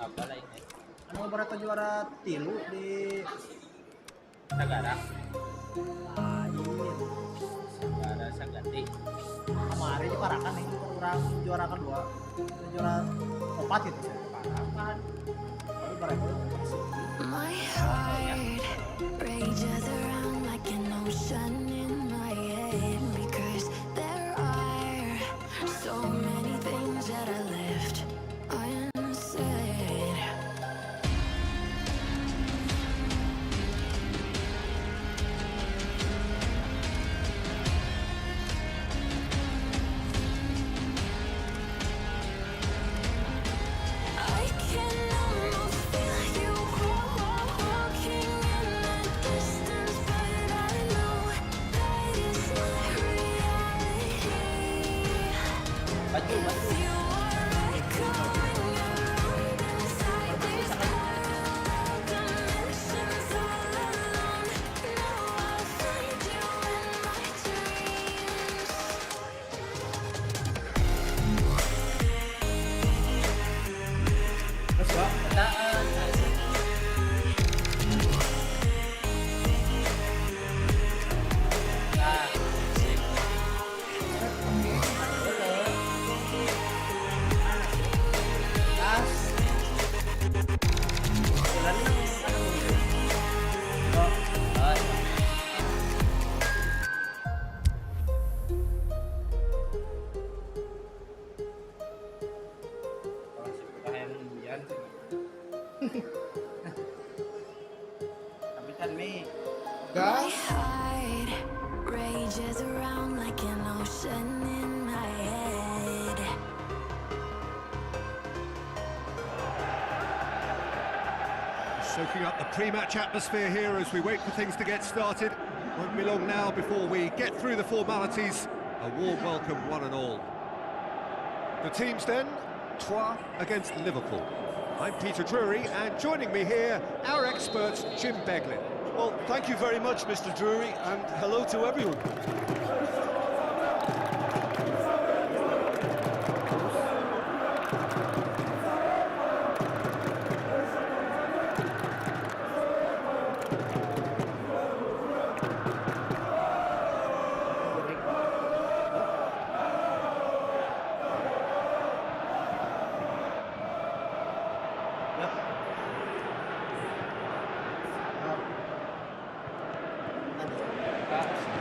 apa lainnya. Anu berata juara tilu di negara. lain. Negara Sagati. Kemarin di Parakan nih kurang juara kedua. Juara 4 gitu. Parakan. Baru berapa? My heart rages around like an ocean in my head because there are so many things that I left unsaid. I can almost feel you walking in the distance, but I know that is not reality. Baju. If you are echoing around inside these parallel dimensions all alone, now I'll find you in my dreams. Terus gua tapi kan nih My heart rages around like an ocean in my head. Soaking up the pre-match atmosphere here as we wait for things to get started. Won't be long now before we get through the formalities. A warm welcome, one and all. The teams then, Troyes against Liverpool. I'm Peter Drury, and joining me here, our expert, Jim Beglin. Well, thank you very much, Mr. Drury, and hello to everyone.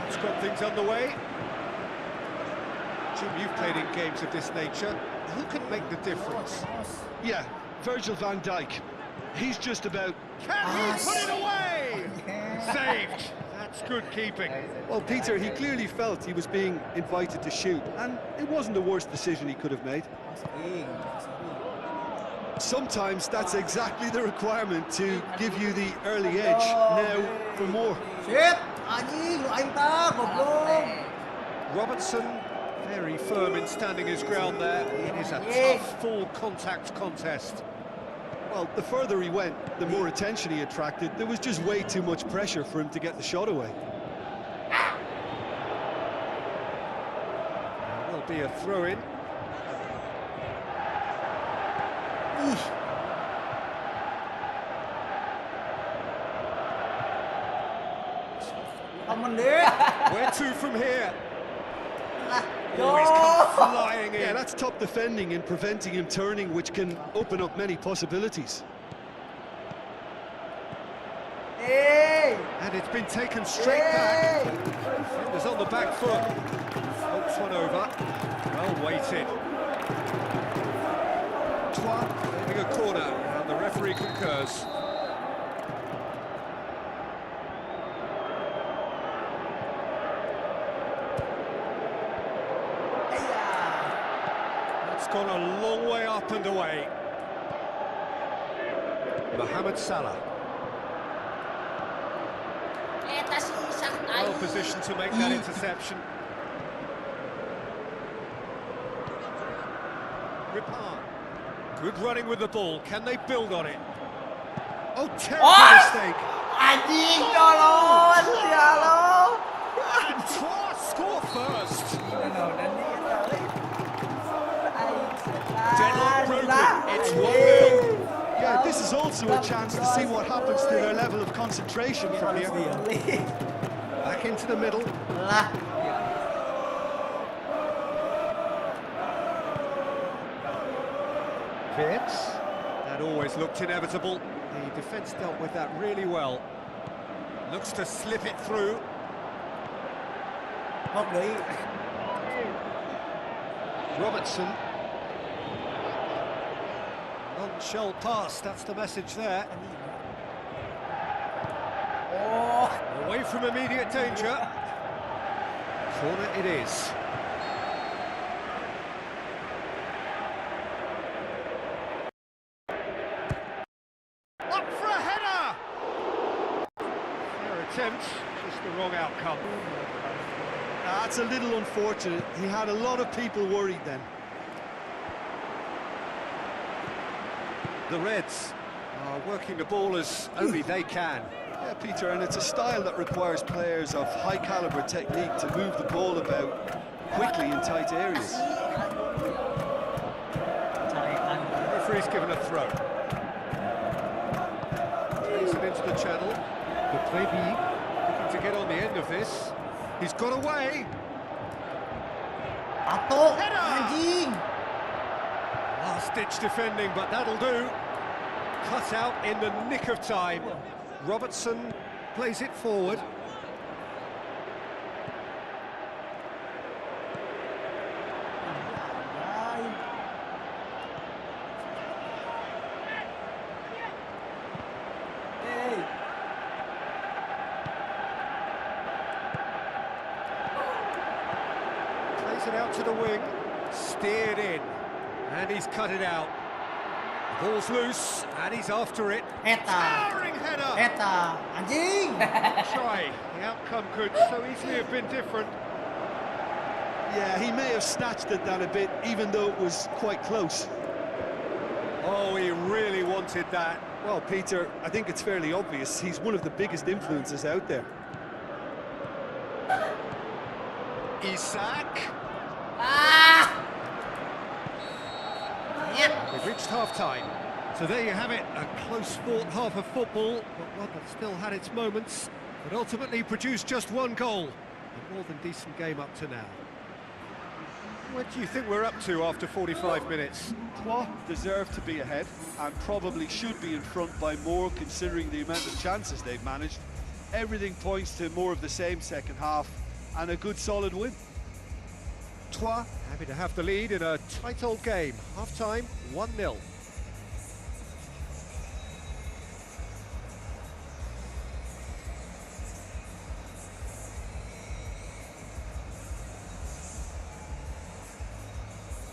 Let's get things underway. Jim, you've played in games of this nature. Who can make the difference? Yeah, Virgil van Dijk. He's just about... Can he put it away? Saved. That's good keeping. Well, Peter, he clearly felt he was being invited to shoot, and it wasn't the worst decision he could have made. Sometimes that's exactly the requirement to give you the early edge. Now, for more. Shit, anjing lu aing tak goblok. Robertson, very firm in standing his ground there. It is a tough full contact contest. Well, the further he went, the more attention he attracted. There was just way too much pressure for him to get the shot away. There will be a throw-in. Aman deh. Where to from here? Yo. Always come flying in. Yeah, that's top defending and preventing him turning, which can open up many possibilities. Hey. And it's been taken straight back. Defenders on the back foot. Hopes one over. Well weighted. Troyes claiming a corner, and the referee concurs. It's gone a long way up and away. Mohamed Salah. Well positioned to make that interception. Ripard. Good running with the ball. Can they build on it? Oh, terrible mistake. Anjing tolong, ya lo. And Troyes score first. Deadlock broken. It's 1-0. also a chance to see what happens to their level of concentration from here. Back into the middle. Lah. Fits. That always looked inevitable. The defence dealt with that really well. Looks to slip it through. Một đi. Robertson. Non-shell pass, that's the message there. Oh. Away from immediate danger. Corner it is. Up for a header! Fair attempt, just the wrong outcome. That's a little unfortunate. He had a lot of people worried then. The Reds are working the ball as only they can. Yeah, Peter, and it's a style that requires players of high caliber technique to move the ball about quickly in tight areas. Referee's given a throw. Plays it into the channel. The Turney looking to get on the end of this. He's got away. Atau Header! anjing. Last-ditch defending, but that'll do. Cut out in the nick of time. Robertson plays it forward. Hey. Plays it out to the wing. Steered in. And he's cut it out. The ball's loose, and he's after it. Eta. Towering header! Eta. Anjing. Try. The outcome could so easily have been different. Yeah, he may have snatched at that a bit, even though it was quite close. Oh, he really wanted that. Well, Peter, I think it's fairly obvious. He's one of the biggest influences out there. Isak. Ah. Yep. We've reached half-time. So there you have it, a close-fought half of football, but one that still had its moments, but ultimately produced just one goal. A more than decent game up to now. What do you think we're up to after 45 minutes? Buat deserve to be ahead and probably should be in front by more, considering the amount of chances they've managed. Everything points to more of the same second half and a good solid win. Buat happy to have the lead in a tight old game. Half-time, 1-0.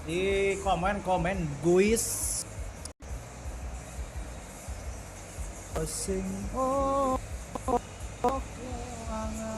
Di komen guys. Asing oh keuangan.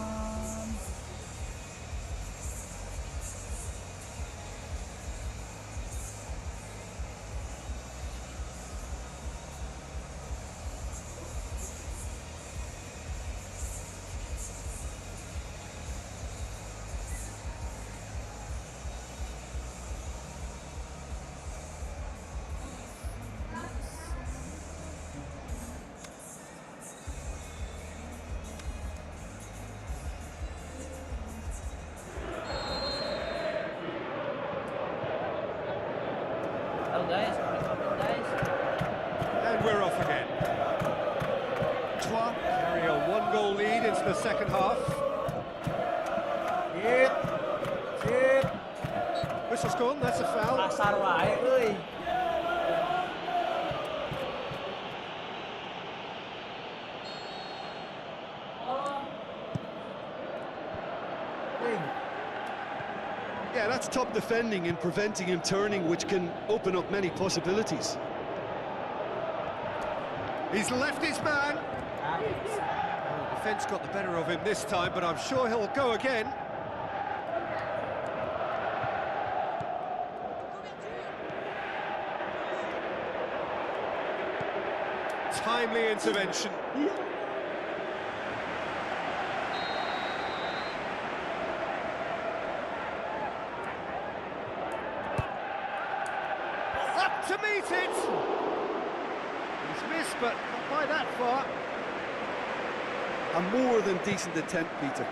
Guys. And we're off again. Buat carry a one-goal lead into the second half. Shit. Whistle's gone, that's a foul. Pasar wae euy. Yeah, that's top defending and preventing him turning, which can open up many possibilities. He's left his man. Oh, defence got the better of him this time, but I'm sure he'll go again. Timely intervention. Up to meet it. It's missed, but not by that far. A more than decent attempt, Peter.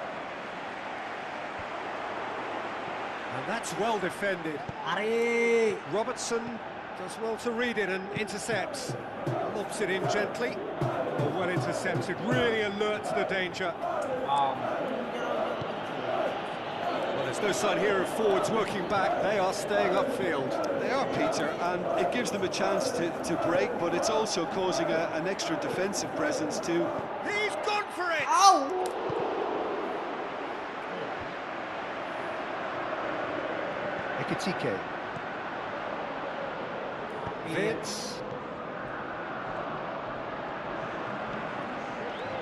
And that's well defended. Ari. Robertson does well to read it and intercepts. Lobs it in gently. Well intercepted, really alert to the danger. Well, there's no sign here of forwards working back. They are staying upfield. They are, Peter, and it gives them a chance to break, but it's also causing an extra defensive presence too. He's gone for it! Ow! Ekitike. Vince.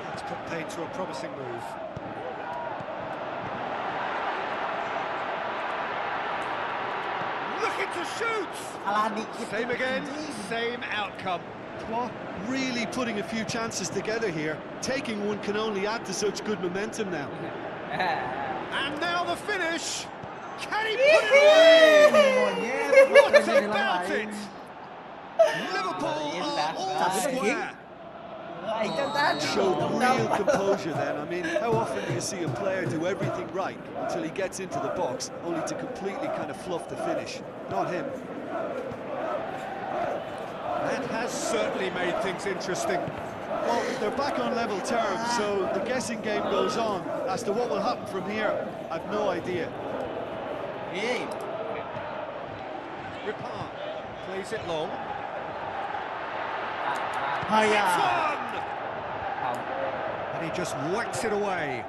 That's put paid to a promising move. Looking to shoot! Kalah dikit. Same again, same outcome. Really putting a few chances together here. Taking one can only add to such good momentum now. And now the finish! Can he put it away? What about it? Liverpool are all square. Showed real composure then. I mean, how often do you see a player do everything right until he gets into the box, only to completely kind of fluff the finish? Not him. That has certainly made things interesting. Well, they're back on level terms, so the guessing game goes on. As to what will happen from here, I've no idea. Hey. Ripard plays it long. Hiya. And he just whacks it away.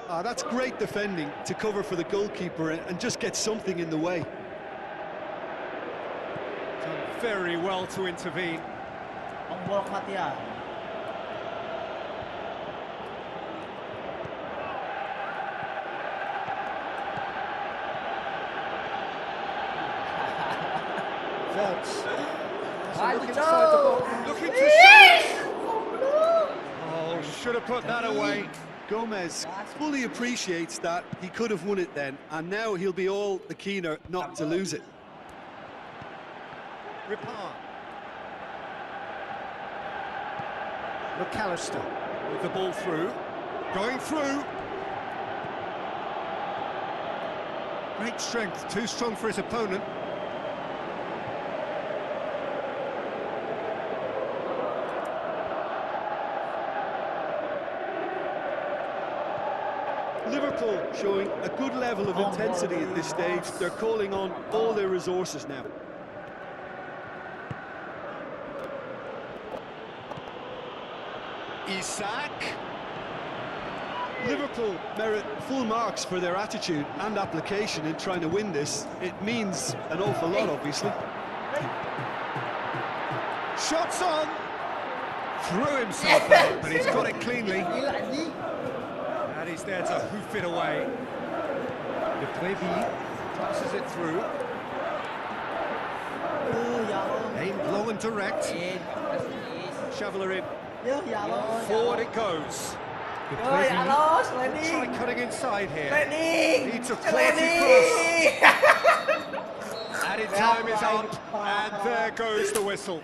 That's great defending to cover for the goalkeeper and just get something in the way. Done very well to intervene. Tombol kematian. Volts. Look inside the box. Looking to shoot. Oh, should have put that away. Gomez fully appreciates that he could have won it then, and now he'll be all the keener not to lose it. Ripard. McAllister with the ball through. Going through. Great strength, too strong for his opponent. Liverpool showing a good level of intensity at this stage. They're calling on all their resources now. Isak. Liverpool merit full marks for their attitude and application in trying to win this. It means an awful lot, obviously. Shots on. Threw himself out, but he's got it cleanly. And he's there to hoof it away. De Préville passes it through. Aimed low and direct. Shoveler in. Forward it goes. De Préville. Try cutting inside here. Needs a quality cross. Added time is up, and there goes the whistle.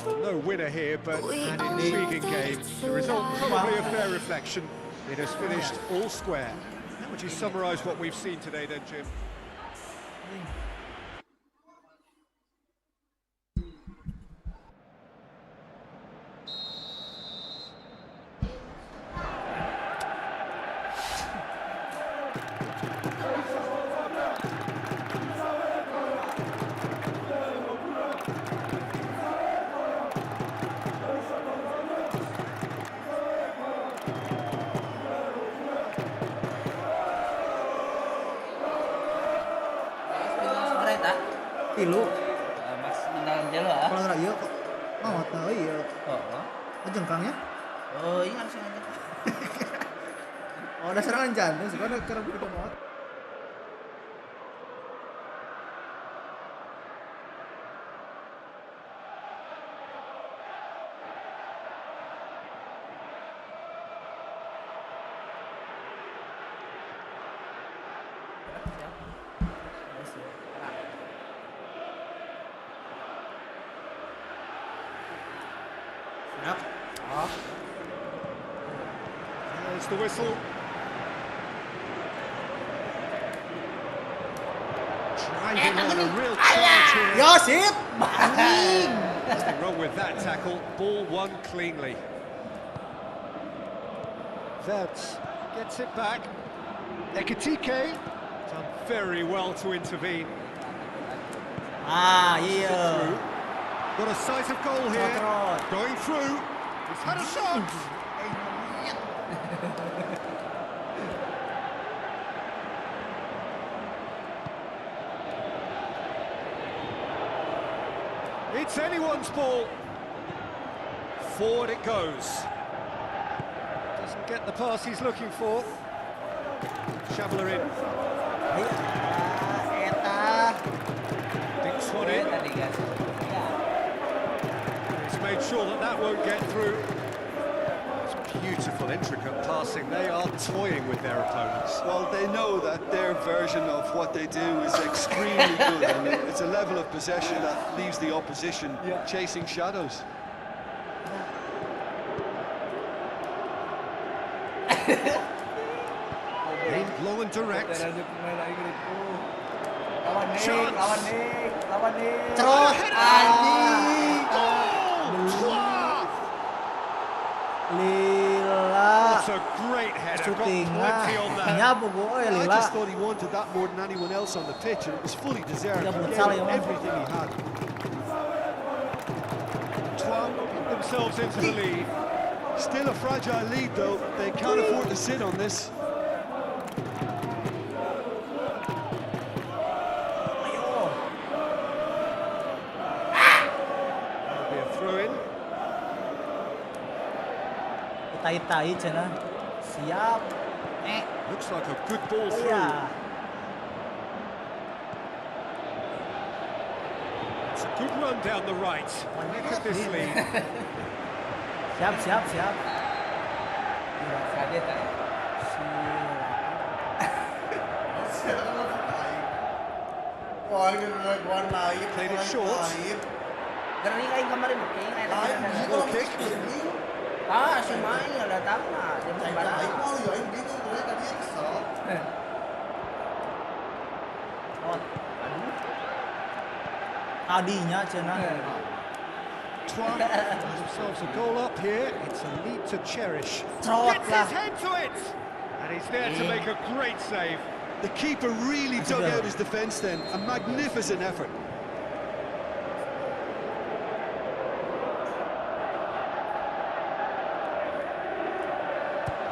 Well, no winner here, but an intriguing game. The result probably a fair reflection. It has finished all square. How would you summarise what we've seen today then, Jim? Tilu. Mas menang aja lo ah. Kalau nggak iya kok. Oh, tahu iya. Oh. Jengkangnya? Oh, iya harusnya aja. Oh, ada serangan jantung, sebenarnya kerap kita banget. Yep. Off. There's the whistle. Driving on a real charge here. Yo, sip. Anjing. Nothing wrong with that tackle. Ball won cleanly. Verts gets it back. Ekitike done very well to intervene. Ah, iya. Through. Got a sight of goal here. Terus. Going through. He's had a shot. It's anyone's ball. Forward it goes. Doesn't get the pass he's looking for. Shabler in. Eta. Dinks one in. Tadi guys. Ya. He's made sure that that won't get through. It's beautiful, intricate passing. They are toying with their opponents. Well, they know that their version of what they do is extremely good, and it's a level of possession that leaves the opposition chasing shadows. Aimed low and direct. Ada pemain lagi gitu. Lawan Nek, Chance. lawan Nek, lawan Nek. Terus. Anjing. Lila. That's a great header. Got Shooting plenty on that. Nyabu gue I Lila. just thought he wanted that more than anyone else on the pitch, and it was fully deserved. Ya, He buat gave salah, ya, Bang. everything he had. Twan get themselves into the lead. Still a fragile lead, though. They can't afford to sit on this. That'll be a throw-in. Tai-tai cina. Siap. Looks like a good ball through. Iya. It's a good run down the right. Look at this lead. Siap, siap, siap. Kaget ya. Played it short. Dari kayak kemarin booking, Goal kick. Ah, si main nggak datang lah. Jam 9. Oh. Tadinya cina. Twan has themselves a goal up here. It's a lead to cherish. Trot Gets lah. his head to it. And he's there to make a great save. The keeper really dug good. out his defence then. A magnificent effort.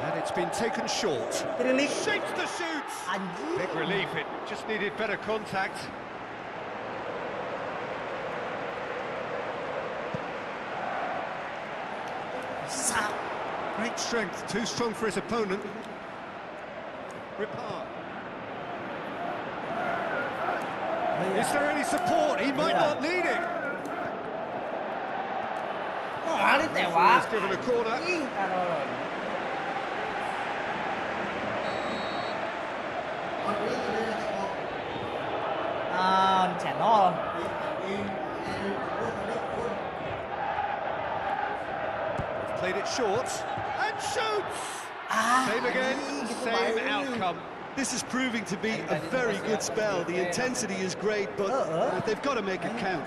And it's been taken short. Trilik. Shapes the shoot. Anjing. Big relief, it just needed better contact. Sap. Great strength, too strong for his opponent. Ripard. Is there any support? He might not need it. Oh, hari tewak. He's given a corner. Anjing, taruh. Channel. Played it short. And shoots! Same again, same outcome. This is proving to be a very good spell. The intensity is great, but they've got to make it count.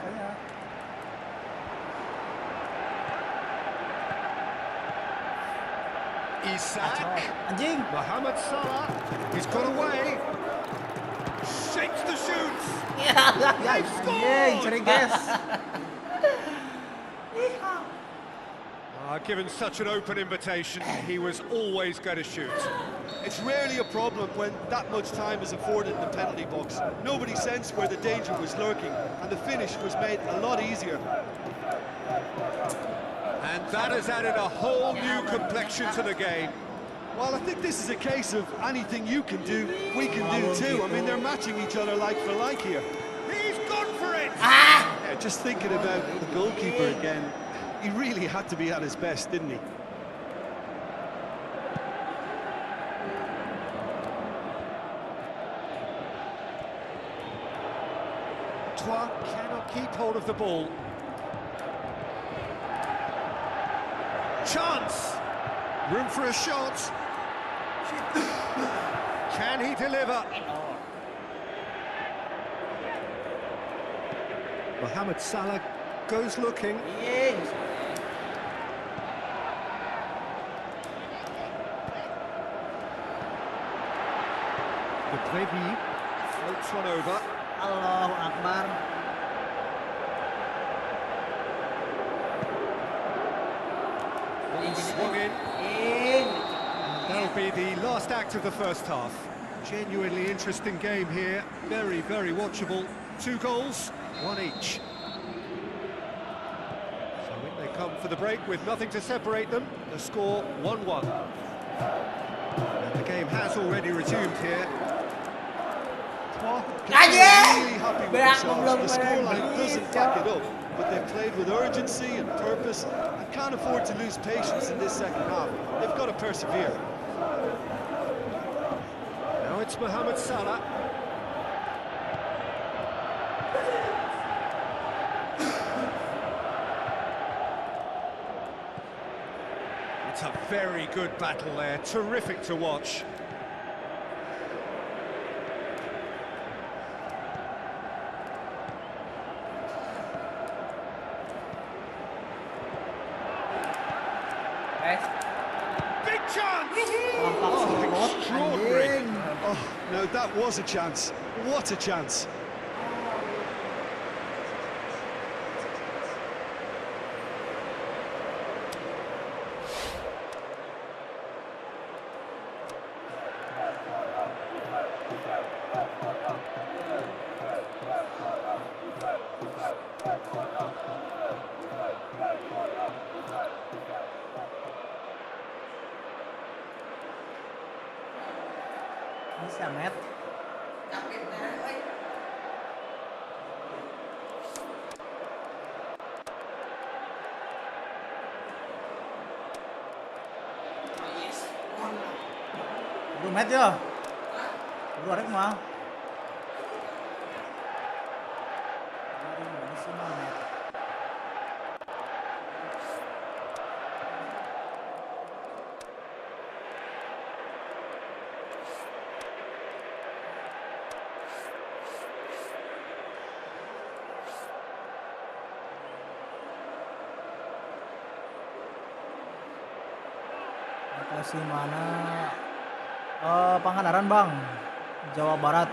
Isak. Anjing. Mohamed Salah. He's got away. Shakes the shoots. Anjing, sering guys. Given such an open invitation, he was always going to shoot. It's rarely a problem when that much time is afforded in the penalty box. Nobody sensed where the danger was lurking, and the finish was made a lot easier. And that has added a whole new complexion to the game. Well, I think this is a case of anything you can do, we can do too. I mean, they're matching each other like for like here. He's gone for it! Yeah, just thinking about the goalkeeper again, he really had to be at his best, didn't he? Twan cannot keep hold of the ball. Chance! Room for a shot. Can he deliver? Mohamed Salah goes looking. The Trevi floats one over. Allahu Akbar. Swung in. That'll be the last act of the first half. Genuinely interesting game here. Very, very watchable. 2 goals, 1 each. So in they come for the break with nothing to separate them. The score 1-1. And the game has already resumed here. Really happy with themselves. The scoreline doesn't back it up, but they've played with urgency and purpose and can't afford to lose patience in this second half. They've got to persevere. Now it's Mohamed Salah. It's a very good battle there, terrific to watch. Big chance! Oh, extraordinary. Oh, no, that was a chance. What a chance. Bisa net. Buru met ya. Buru arek mah. Makasih mana? Pangandaran Bang, Jawa Barat.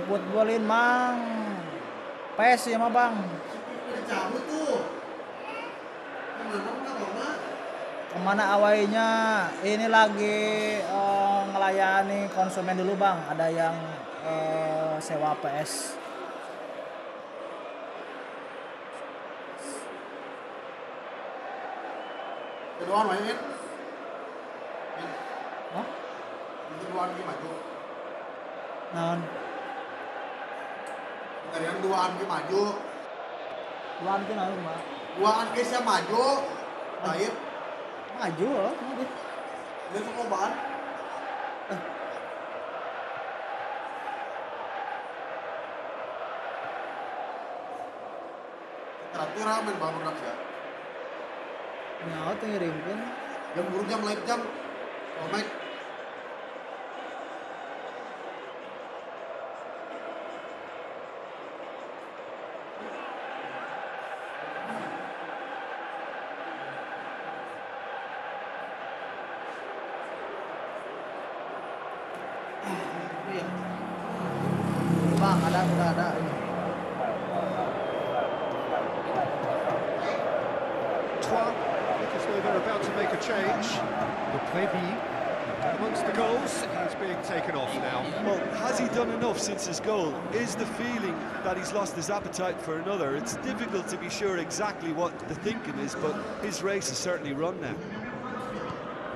Buat golin Mang. PES ya mah Bang. Cabut tuh. Kemana awainya? Ini lagi ngelayani konsumen dulu Bang. Ada yang sewa PS. Keduaan main. Hah? Keduaan ki maju. Naon? Kalian duaan ki maju. Duaan ki naon mah? Duaan ki saya maju. Baik. Maju loh. Dia tuh ngobaan. Terakhir ramen bangun raksasa. Nyawa tuh ngiringkeun. Jam buru jam live jam. Oh Mike. bang, udah ada ini. Trois, look as though they're about to make a change. The Prévis, amongst the goals, he's being taken off now. Well, has he done enough since his goal? Is the feeling that he's lost his appetite for another? It's difficult to be sure exactly what the thinking is, but his race is certainly run now.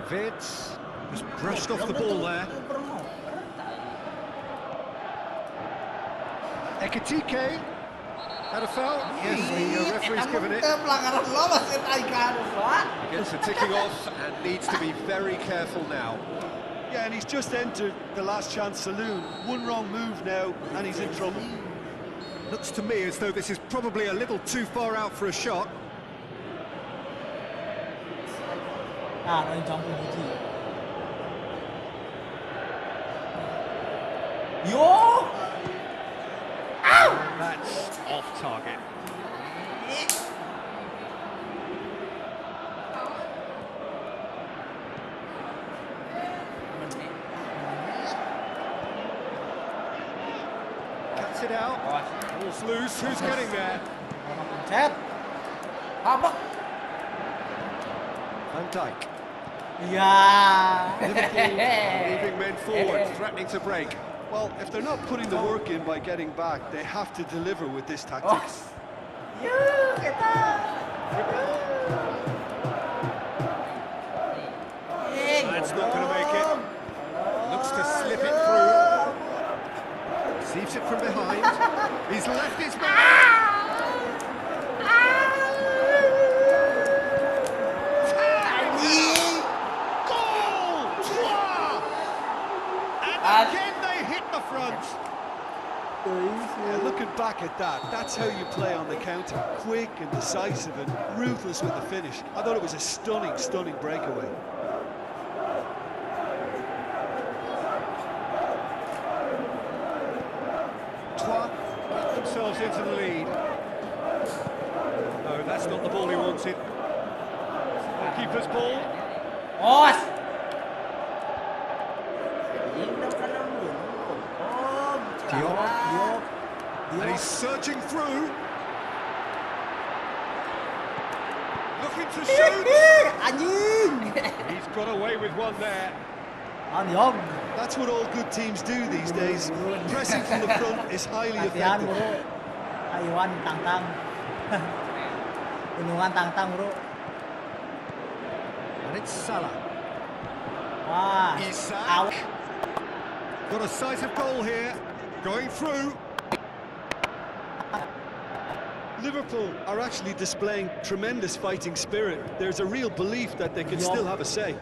Vids just brushed off the ball there. Ekitike had a foul. Yes, the referee's given it. Pelanggaran lo masih taikan, Pak. Gets the ticking off and needs to be very careful now. Yeah, and he's just entered the last chance saloon. One wrong move now, and he's in trouble. Looks to me as though this is probably a little too far out for a shot. Nó trong cùng gì? Yo! That's off target. Cuts it out. Ball's loose. Who's getting there? Chết. Apa? Van Dijk. Yeah. Liverpool moving men forward, threatening to break. Well, if they're not putting the work in by getting back, they have to deliver with this tactics. That's not going to make it. Looks to slip it through. Receives it from behind. He's left his man. Goal! And again they hit the front. Yeah, looking back at that, that's how you play on the counter. Quick and decisive and ruthless with the finish. I thought it was a stunning, stunning breakaway. Trois get themselves into the lead. No, that's not the ball he wanted. Keeper's ball. Os. Diop. And he's surging through. Looking to shoot. Anjing. He's got away with one there. Diop. That's what all good teams do these days. Pressing from the front is highly Latihan, effective. bro. Taiwan tang-tang. Gunungan tang-tang, bro. And it's Salah. Wah. Isak. Got a decisive goal here. Going through. Liverpool are actually displaying tremendous fighting spirit. There's a real belief that they can still have a say.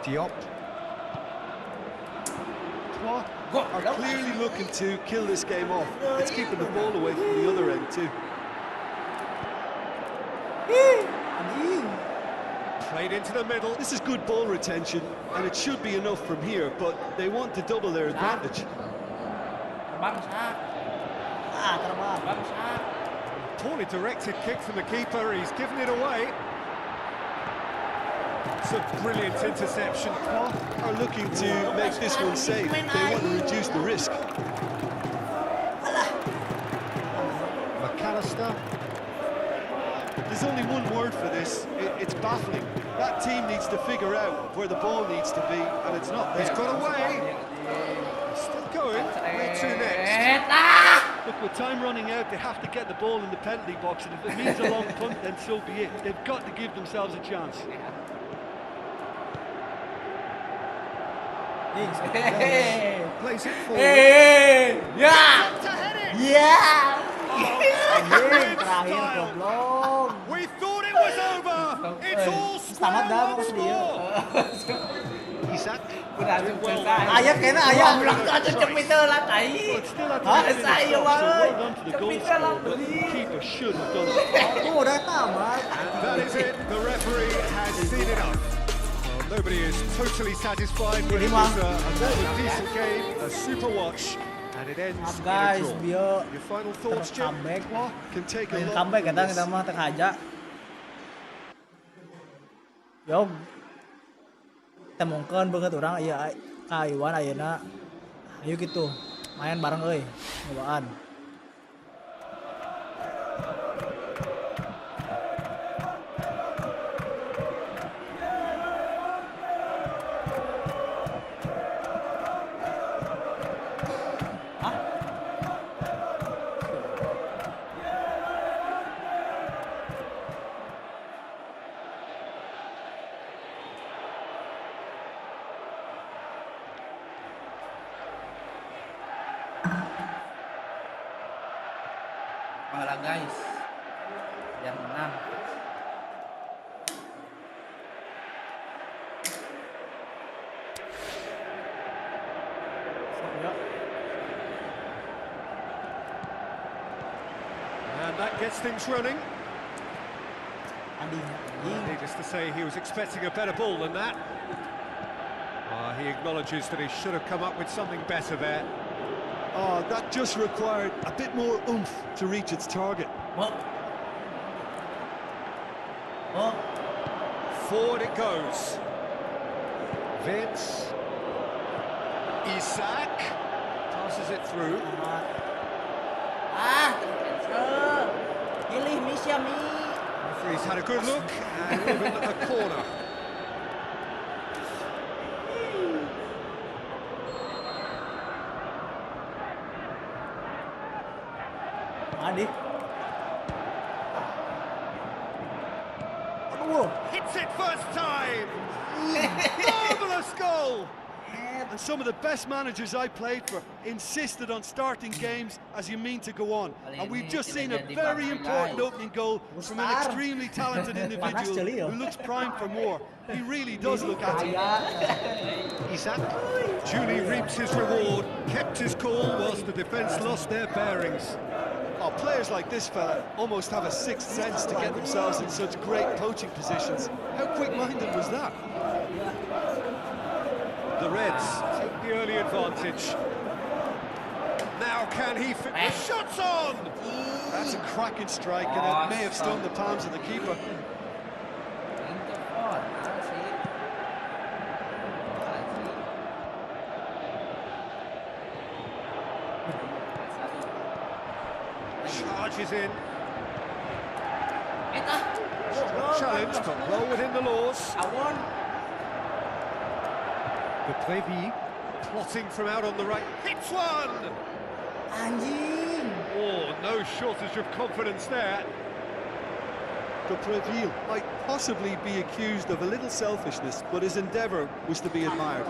Diop. What are clearly looking to kill this game off. It's keeping the ball away from the other end too. Played into the middle. This is good ball retention, and it should be enough from here, but they want to double their advantage. Poorly directed kick from the keeper. He's given it away. It's a brilliant interception. Are looking to make this one safe. They want to reduce the risk. McAllister. There's only one word for this. It's baffling. That team needs to figure out where the ball needs to be, and it's not there. He's got away. Still going. Where to next? Look, with time running out, they have to get the ball in the penalty box, and if it means a long punt, then so be it. They've got to give themselves a chance. Plays it forward. Yeah. To head it. Yeah. Terakhir goblok. We thought it was over. It's all Tamat dah square once maksud dia. more. Isak. Berhasil Ayah kena ayah. Cepiter lah tai. Saya banget. Cepiter lah beli. Keeper should have done it. Oh, udah tamat. And that is it. The referee has seen it up. Well, nobody is totally satisfied, but it was a more than decent game, a super watch, and it ends in a Guys, draw. biar Your final thoughts, Jim? comeback. Can take a Main lot comeback from kita this. kita mah tengah aja. Yo. mungkin beungeut urang aya ka Iwan ayeuna. Ayo gitu. Main bareng euy. Nyobaan. Malah guys, biar menang. And that gets things running. Anjing. Needless to say, he was expecting a better ball than that. He acknowledges that he should have come up with something better there. Oh, that just required a bit more oomph to reach its target. Oh. Oh. Forward it goes. Vince. Isak passes it through. Pilih Misha Mi. Referee's had a good look and given a corner. Adik. Hits it first time. Marvelous goal. And some of the best managers I played for insisted on starting games as you mean to go on. And we've just seen a very important opening goal from an extremely talented individual who looks primed for more. He really does look at it. Isak duly reaps his reward, kept his cool whilst the defence lost their bearings. Oh, players like this fella almost have a sixth sense to get themselves in such great coaching positions. How quick-minded was that? The Reds take the early advantage. Now can he fit the shots on? That's a cracking strike, and it may have stung the palms of the keeper. Charges in. Challenge, but well within the laws. The Prévis plotting from out on the right. Hits one! Anjing. Oh, no shortage of confidence there. The Prévis might possibly be accused of a little selfishness, but his endeavour was to be admired.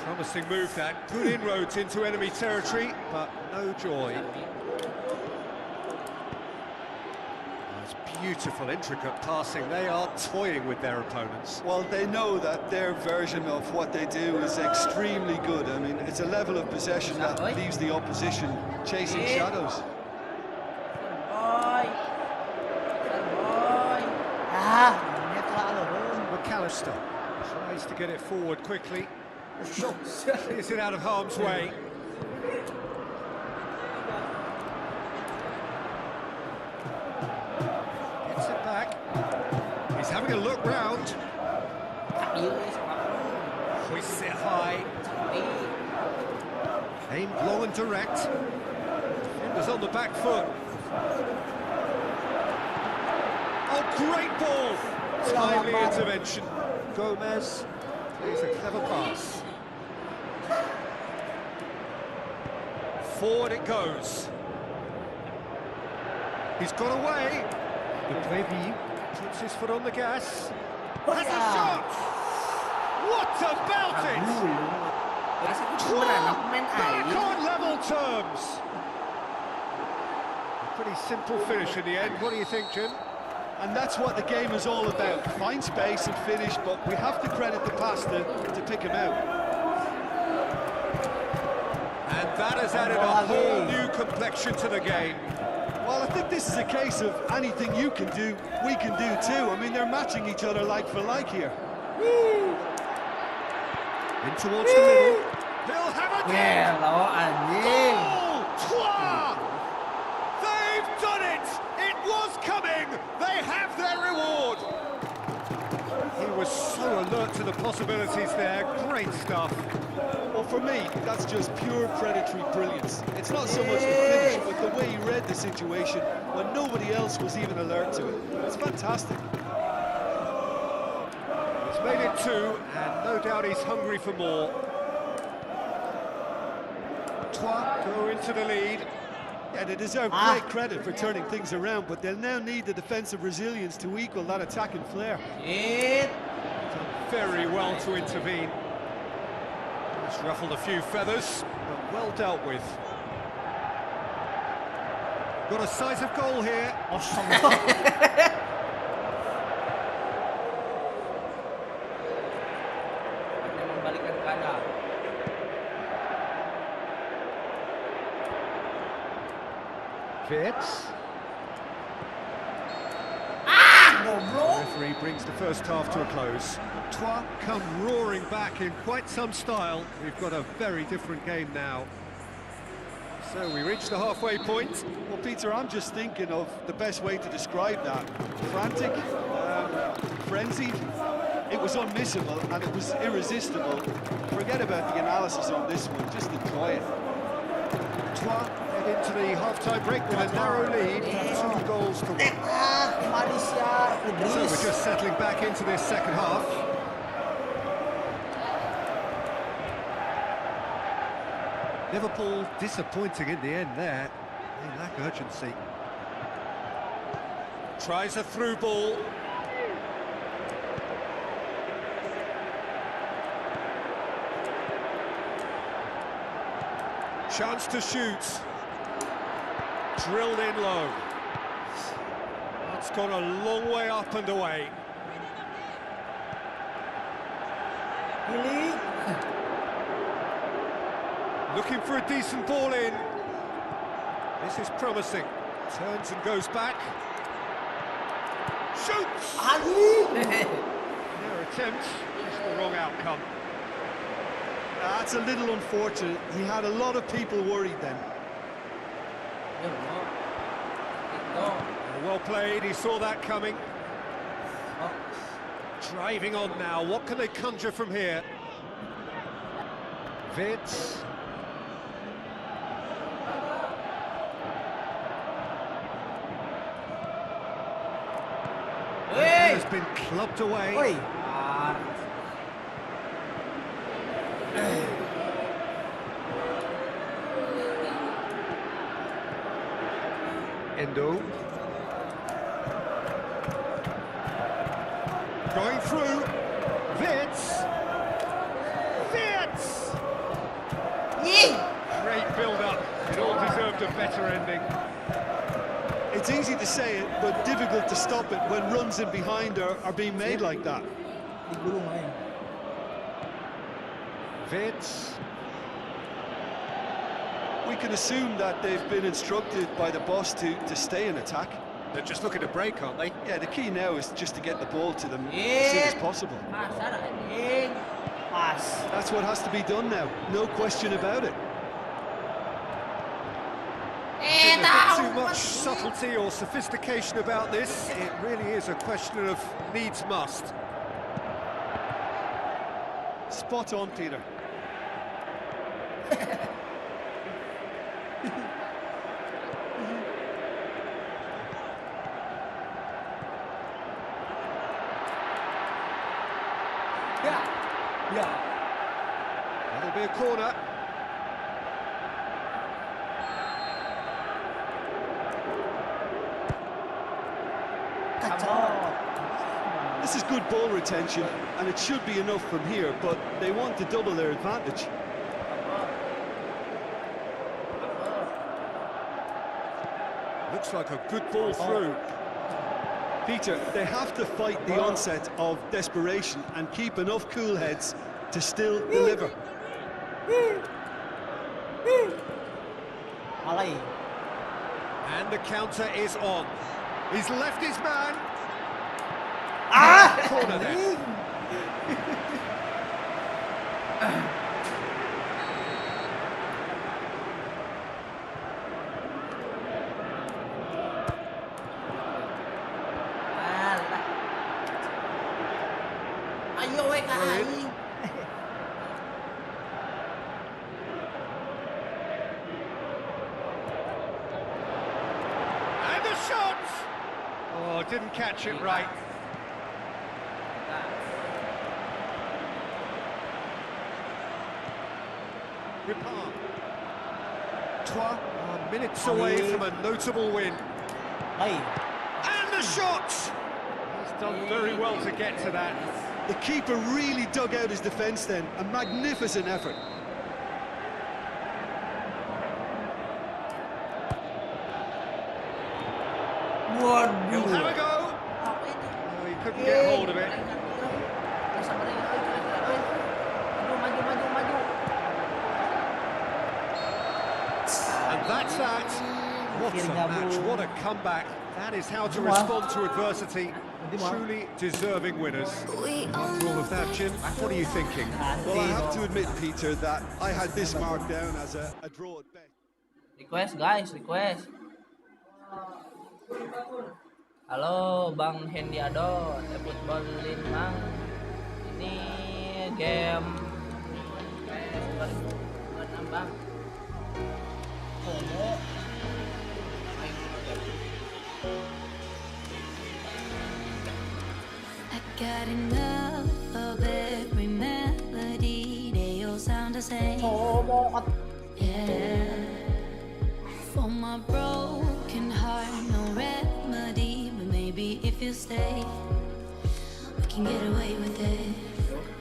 Promising move that. Good inroads into enemy territory, but no joy. It's beautiful, intricate passing. They are toying with their opponents. Well, they know that their version of what they do is extremely good. I mean, it's a level of possession that leaves the opposition chasing shadows. Makasih tries to get it forward quickly. Is it out of harm's way? Gets it back. He's having a look round. Hoists it high. Aimed long and direct. Defenders on the back foot. Oh, great ball! Timely intervention. Gomez plays a clever pass. Forward it goes. He's got away. The Prévis puts his foot on the gas. Has a shot! What about it? Back on level terms. A pretty simple finish in the end. What do you think, Jim? And that's what the game is all about. Find space and finish, but we have to credit the passer to pick him out. And that has added a whole new complexion to the game. Well, I think this is a case of anything you can do, we can do too. I mean, they're matching each other like for like here. In towards the middle. He'll have a goal! Trois! They've done it! It was coming! They have their reward! possibilities there, great stuff. Well, for me, that's just pure predatory brilliance. It's not so much the finish, but the way he read the situation when nobody else was even alert to it. It's fantastic. He's made it 2, and no doubt he's hungry for more. Trois go into the lead. Yeah, they deserve great credit for turning things around, but they'll now need the defensive resilience to equal that attacking flair. Done very well to intervene. It's ruffled a few feathers, but well dealt with. Got a decisive goal here. Membalikan keadaan. Fitz. The referee brings the first half to a close. Trois come roaring back in quite some style. We've got a very different game now. So we reach the halfway point. Well, Peter, I'm just thinking of the best way to describe that. Frantic, frenzied. It was unmissable and it was irresistible. Forget about the analysis on this one, just enjoy it. Trois head into the half-time break with a narrow lead, 2 goals to 1. So we're just settling back into this second half. Liverpool disappointing in the end there. They lack urgency. Tries a through ball. Chance to shoot. Drilled in low. That's gone a long way up and away. Looking for a decent ball in. This is promising. Turns and goes back. Shoots! Their attempt, just the wrong outcome. That's a little unfortunate. He had a lot of people worried then. Well played, he saw that coming. Driving on now, what can they conjure from here? Vitz. Has been clubbed away. Endo. Going through. Vitz. Great build-up. It all deserved a better ending. It's easy to say it, but difficult to stop it when runs in behind are being made like that. Vitz. We can assume that they've been instructed by the boss to stay in attack. They're just looking to break, aren't they? Yeah, the key now is just to get the ball to them as soon as possible. That's what has to be done now, no question about it. There's not too much subtlety or sophistication about this. It really is a question of needs must. Spot on, Peter. That'll be a corner. This is good ball retention, and it should be enough from here, but they want to double their advantage. Looks like a good ball through. Peter, they have to fight the onset of desperation and keep enough cool heads to still deliver. And the counter is on. He's left his man. Corner there. Ayo, shot! Oh, didn't catch it right. Ripard. Trois, minutes away from a notable win. Baik. And the shot! He's done very well to get to that. The keeper really dug out his defence then. A magnificent effort. He'll have a go. Oh, he couldn't get hold of it. And that's that. What a match, what a comeback. That is how to respond to adversity. Truly deserving winners. After all of that, Jim, what are you thinking? Well, I have to admit, Peter, that I had this marked down as a draw at best. Request guys, request. Halo Bang Hendy Ado, football Bang. Ini game Bang. I got enough of every melody. They all sound the same. Yeah. For my broken heart, no remedy. But maybe if you stay, we can get away with it.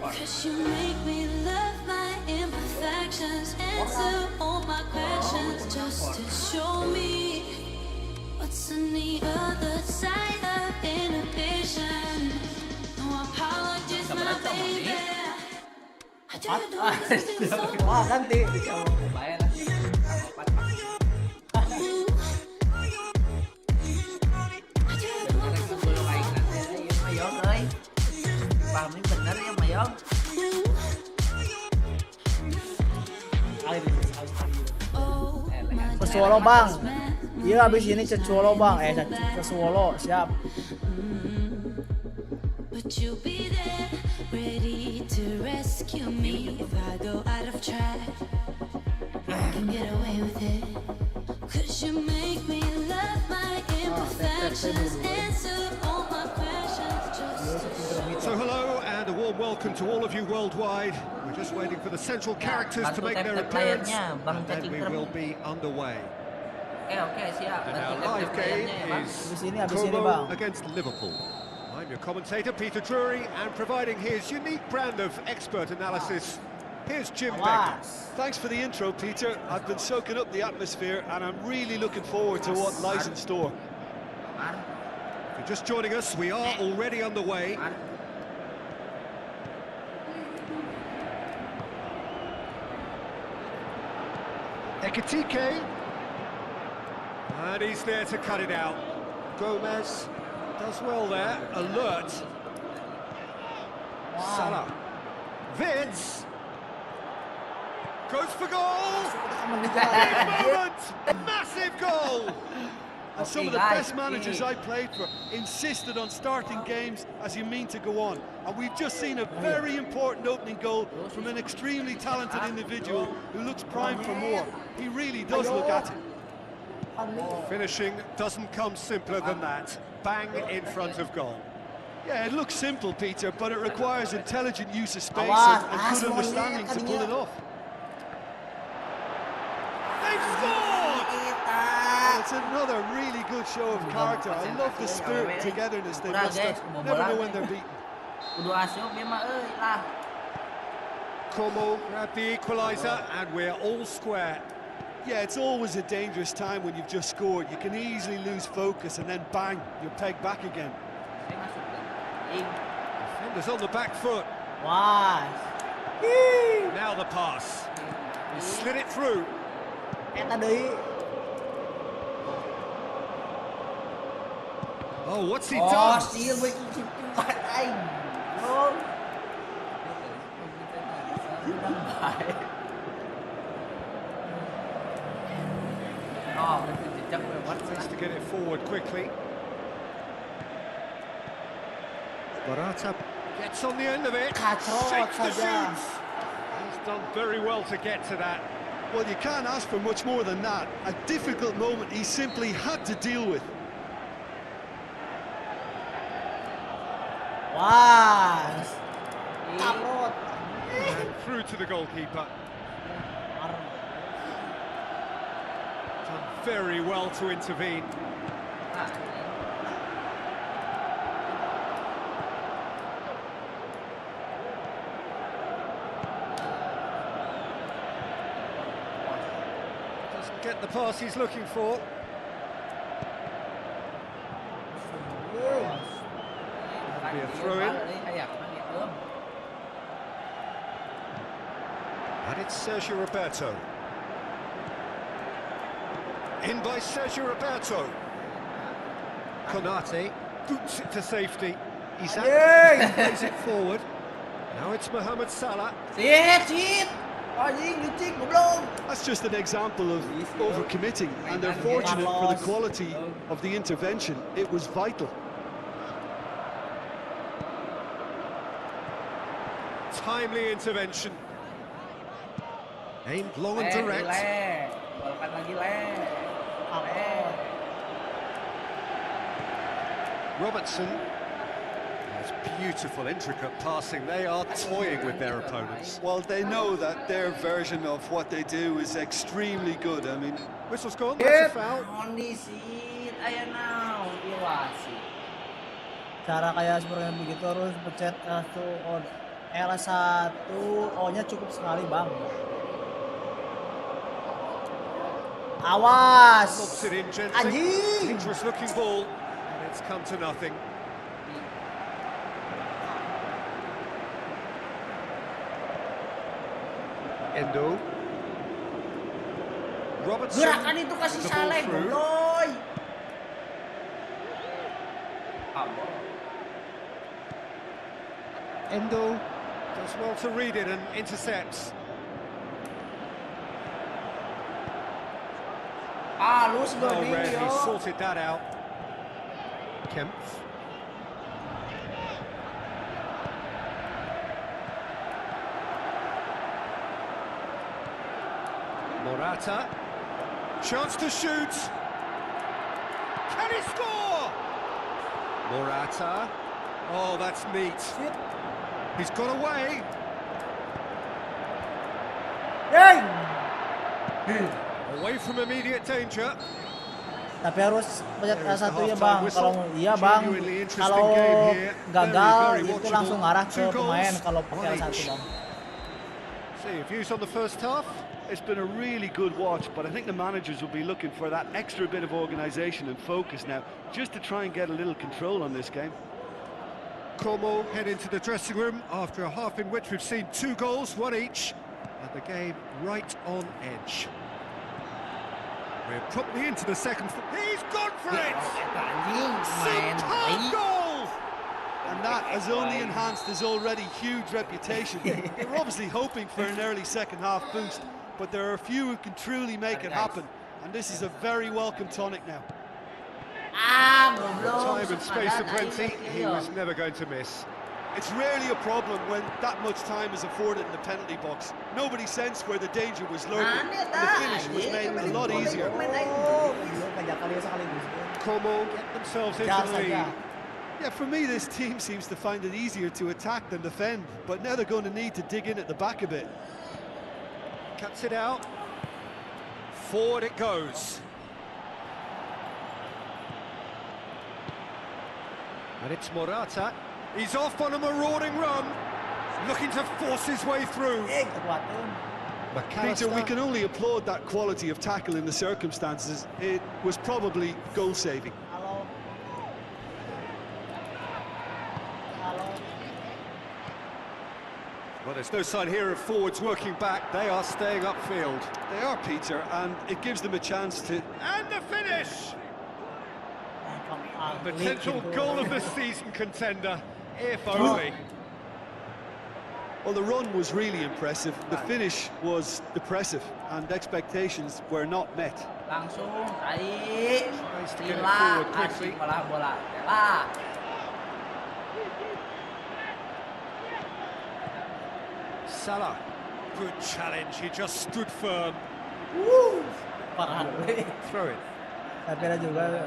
Cause you make me love my imperfections, answer all my questions, just to show me what's on the other side of inhibition. No apologies, my baby. I didn't do anything so Wah, ganti. Bayar lah. Pahami bener ya Mayong. Sesuolo bang. Iya abis ini Sesuolo bang. Sesuolo siap. But you'll be there, ready to rescue me if I go out of track. I can get away with it. Cause you make me love my imperfections, answer all my questions. So hello and a warm welcome to all of you worldwide. We're just waiting for the central characters to make their appearance, and then we will be underway. Oke, siap. And our live game is Colo against Liverpool. I'm your commentator, Peter Drury, and providing his unique brand of expert analysis, here's Jim Beck. Thanks for the intro, Peter. I've been soaking up the atmosphere, and I'm really looking forward to what lies in store. If you're just joining us, we are already underway. Ekitike. And he's there to cut it out. Gomez does well there. Alert. Salah. Vince. Goes for goal. Big moment. Massive goal. And some of the best managers I played for insisted on starting games as you mean to go on. And we've just seen a very important opening goal from an extremely talented individual who looks primed for more. He really does look at it. Finishing doesn't come simpler than that. Bang in front of goal. Yeah, it looks simple, Peter, but it requires intelligent use of space and good understanding to pull it off. They've scored! It's another really good show of character. I love the spirit and togetherness they muster. Never know when they're beaten. Como grabbed the equaliser, and we're all square. Yeah, it's always a dangerous time when you've just scored. You can easily lose focus and then bang, you're pegged back again. Defenders on the back foot. Wah. Now the pass. He slid it through. Tadi. Oh, what's he done? Tries to get it forward quickly. Barata gets on the end of it. Shakes the shoots. He's done very well to get to that. Well, you can't ask for much more than that. A difficult moment he simply had to deal with. Awas. Kaprot. And through to the goalkeeper. Done very well to intervene. Doesn't get the pass he's looking for. Be a throw in. And it's Sergio Roberto. In by Sergio Roberto. Konate boots it to safety. He's out, plays it forward. Now it's Mohamed Salah. Sit. That's just an example of overcommitting, and they're fortunate for the quality of the intervention. It was vital. Timely intervention. Aimed long and direct. Robertson has beautiful, intricate passing. They are toying with their opponents. Well, they know that their version of what they do is extremely good. I mean, Whistle's gone, that's a foul. Cara kayak seperti begitu harus pencet L1, O-nya cukup sekali, Bang. Awas. Looks it in gently. Anjing. Dangerous looking ball. And it's come to nothing. Endo. Robertson. Gerakan itu kasih Saleh, boy. Endo does well to read it and intercepts. Lus Oh, Red, he sorted that out. Kempf. Morata. Chance to shoot. Can he score? Morata. Oh, that's neat. He's got away. Away from immediate danger. Tapi harus pencet L1 ya, Bang. Kalau iya, Bang. Kalau gagal itu langsung arah ke pemain kalau pakai L1, Bang. See, views on the first half. it's been a really good watch, but I think the managers will be looking for that extra bit of organisation and focus now, just to try and get a little control on this game. Como head into the dressing room after a half in which we've seen 2 goals, 1 each, and the game right on edge. We're probably into the second. He's gone for it! Superb goal! And that has only enhanced his already huge reputation. They're obviously hoping for an early second half boost, but there are a few who can truly make it happen, and this is a very welcome tonic now. Time and space aplenty, he was never going to miss. It's rarely a problem when that much time is afforded in the penalty box. Nobody sensed where the danger was lurking, and the finish was made a lot easier. Como get themselves into the lead. Yeah, for me, this team seems to find it easier to attack than defend, but now they're going to need to dig in at the back a bit. Cuts it out. Forward it goes. And it's Morata. He's off on a marauding run, looking to force his way through. Peter, we can only applaud that quality of tackle in the circumstances. It was probably goal-saving. Well, there's no sign here of forwards working back. They are staying upfield. They are, Peter, and it gives them a chance to... And the finish! Potential goal of the season contender, if only. Well, the run was really impressive. The finish was depressive, and expectations were not met. Tries to get it forward quickly. Salah, good challenge, he just stood firm. Throw it. Tapi ada juga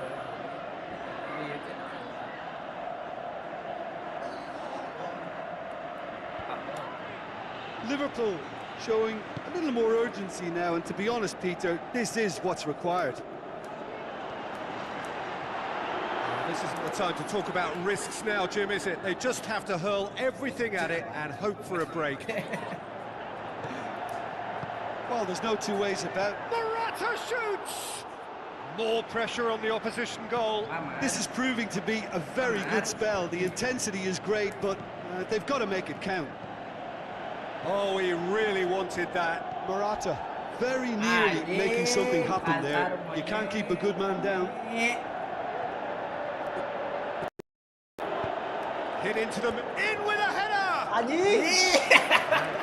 Liverpool showing a little more urgency now, and to be honest, Peter, this is what's required. This isn't the time to talk about risks now, Jim, is it? They just have to hurl everything at it and hope for a break. Well, there's no two ways about it. Morata shoots! More pressure on the opposition goal. This is proving to be a very good spell. The intensity is great, but they've got to make it count. Oh, he really wanted that. Morata, very nearly making something happen there. You can't keep a good man down. Hit into them, in with a header!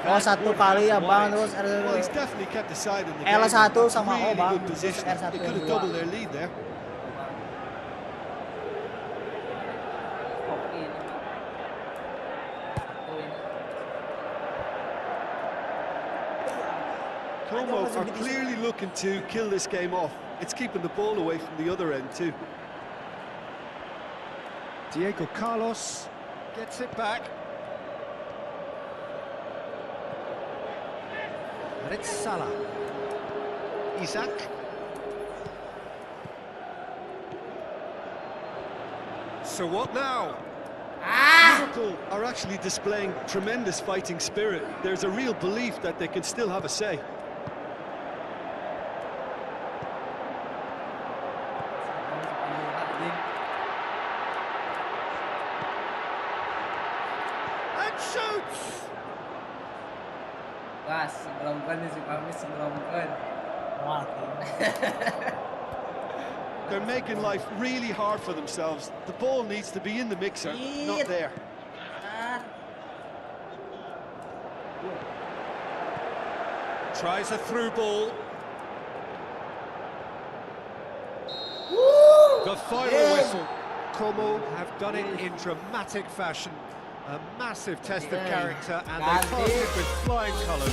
Oh, satu kali ya bang, terus Well, he's definitely kept the side in the game. L1 sama O Really bang, good terus position. R1 They could have dua. doubled their lead there. Como are clearly looking to kill this game off. It's keeping the ball away from the other end too. Diego Carlos gets it back. And it's Salah. Isaac. So what now? Liverpool are actually displaying tremendous fighting spirit. There's a real belief that they can still have a say. And shoots! Gas, sebelumkan si Pami sebelumkan. They're making life really hard for themselves. The ball needs to be in the mixer, not there. Tries a through ball. The final whistle. Como have done it in dramatic fashion. A massive test of character, and they started with flying colours.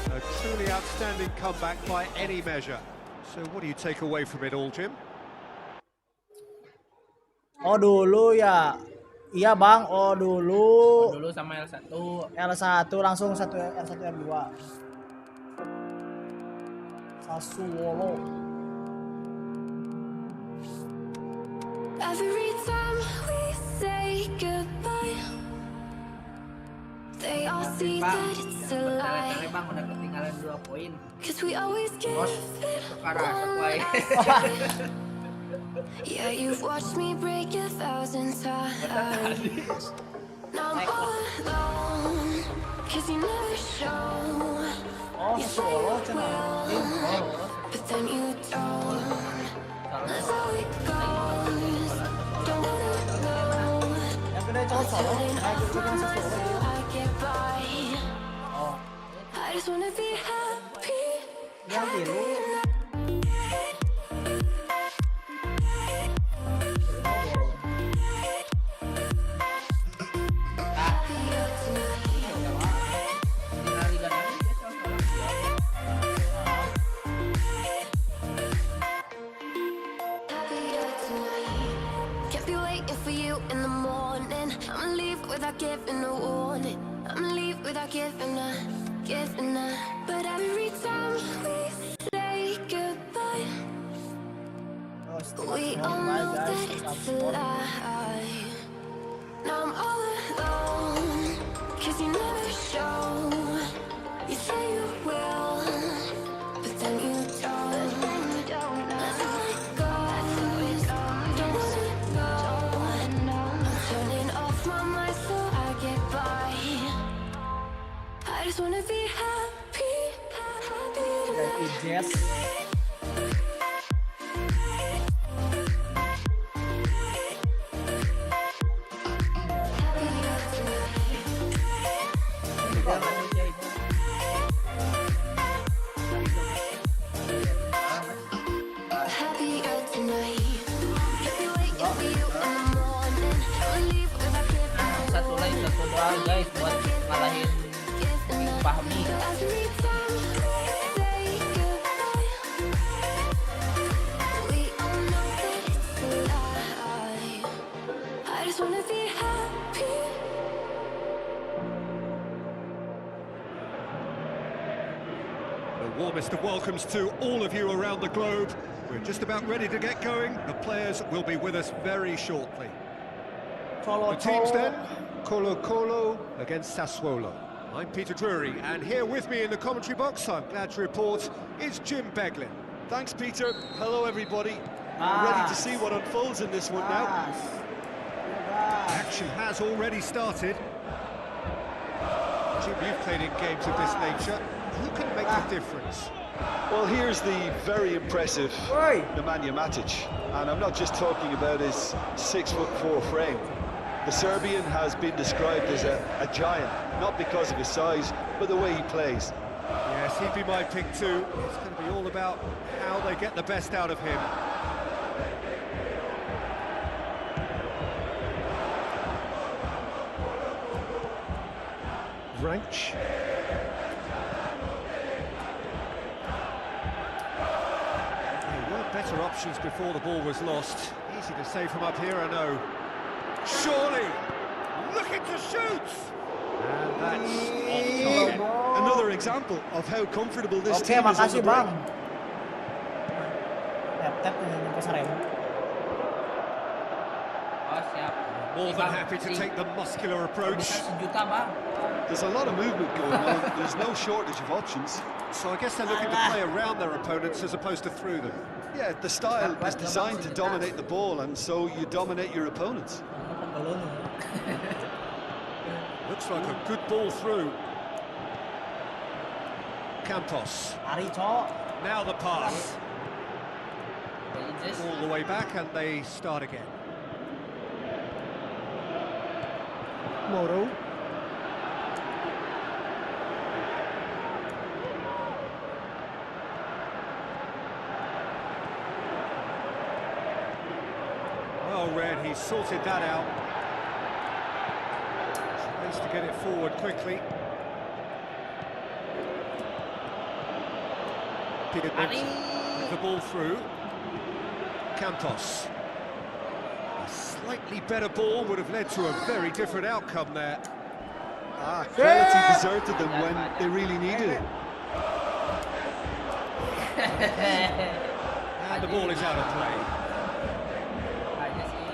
A truly outstanding comeback by any measure. So what do you take away from it all, Jim? Oh dulu ya. Iya bang, oh dulu. Dulu sama L1. L1 langsung R1 R2. Sassuolo. Every time we say goodbye, they all see that it's a lie. Bang udah ketinggalan 2 poin. Cause we always give Bos, it parah sesuai. Yeah, you've watched me break 1,000 times. Now I'm all alone, cause you never show. Oh, You say Sassuolo you will, but then you don't. That's how it goes. Don't wanna know. Yang kedua Colo Colo. Turning Naik off ke my mind Sassuolo. so I get by. Oh, I just wanna be happy. yang biru. Can't be waiting for you in the morning. I'ma leave without giving a warning. I'ma leave without giving a. But every time we say goodbye, we all know that it's a lie. Now I'm all alone, cause you never show. You say you will, but then you don't. That's how it goes. Don't wanna know. I'm turning off my mind so I get by. I just wanna be happy. Ganti Jazz. Happier tonight. Can't be waiting for you in the morning. I'ma leave without giving a Satu lagi satu doa guys buat ngalahin Fahmi. Every time we say goodbye, we all know that it's a lie. I just wanna be happy. Warmest of welcomes to all of you around the globe. We're just about ready to get going. The players will be with us very shortly. Colo The teams Colo. then, Colo Colo against Sassuolo. I'm Peter Drury, and here with me in the commentary box, I'm glad to report, is Jim Beglin. Thanks, Peter. Hello, everybody. We're ready to see what unfolds in this one now. Action has already started. Jim, you've played in games of this nature. Who can make the difference? Well, here's the very impressive Oi. Nemanja Matic, and I'm not just talking about his 6'4" frame. The Serbian has been described as a giant, not because of his size, but the way he plays. Yes, he'd be my pick too. It's going to be all about how they get the best out of him. Wrench. There were better options before the ball was lost. Easy to say from up here, I know. Surely, looking to shoot! And that's off target. Another example of how comfortable this Oke, team is on the makasih break. bang. Tap ini ke Sarem. Oh, siap. More than happy to take the muscular approach. Bisa sejuta, Bang. There's a lot of movement going on. There's no shortage of options. So I guess they're looking to play around their opponents as opposed to through them. Yeah, the style is designed to dominate the ball, and so you dominate your opponents. Looks like a good ball through. Campos. Lari, Cok. Now the pass. Just All the way back and they start again. Moro. Well read, he sorted that out. Tries to get it forward quickly. With the ball through. Campos. A slightly better ball would have led to a very different outcome there. Quality deserted them when they really needed it. And the ball is out of play. aja sih.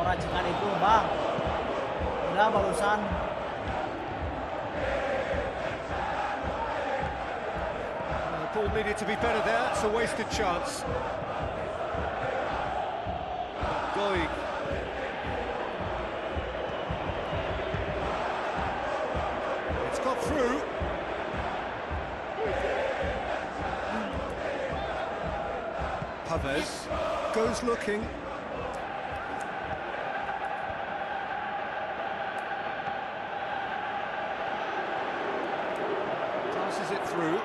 Orang cekan itu, Bang. Udah barusan. The ball needed to be better there, it's a wasted chance. Goig. It's got through. Pavez goes looking. Passes it through.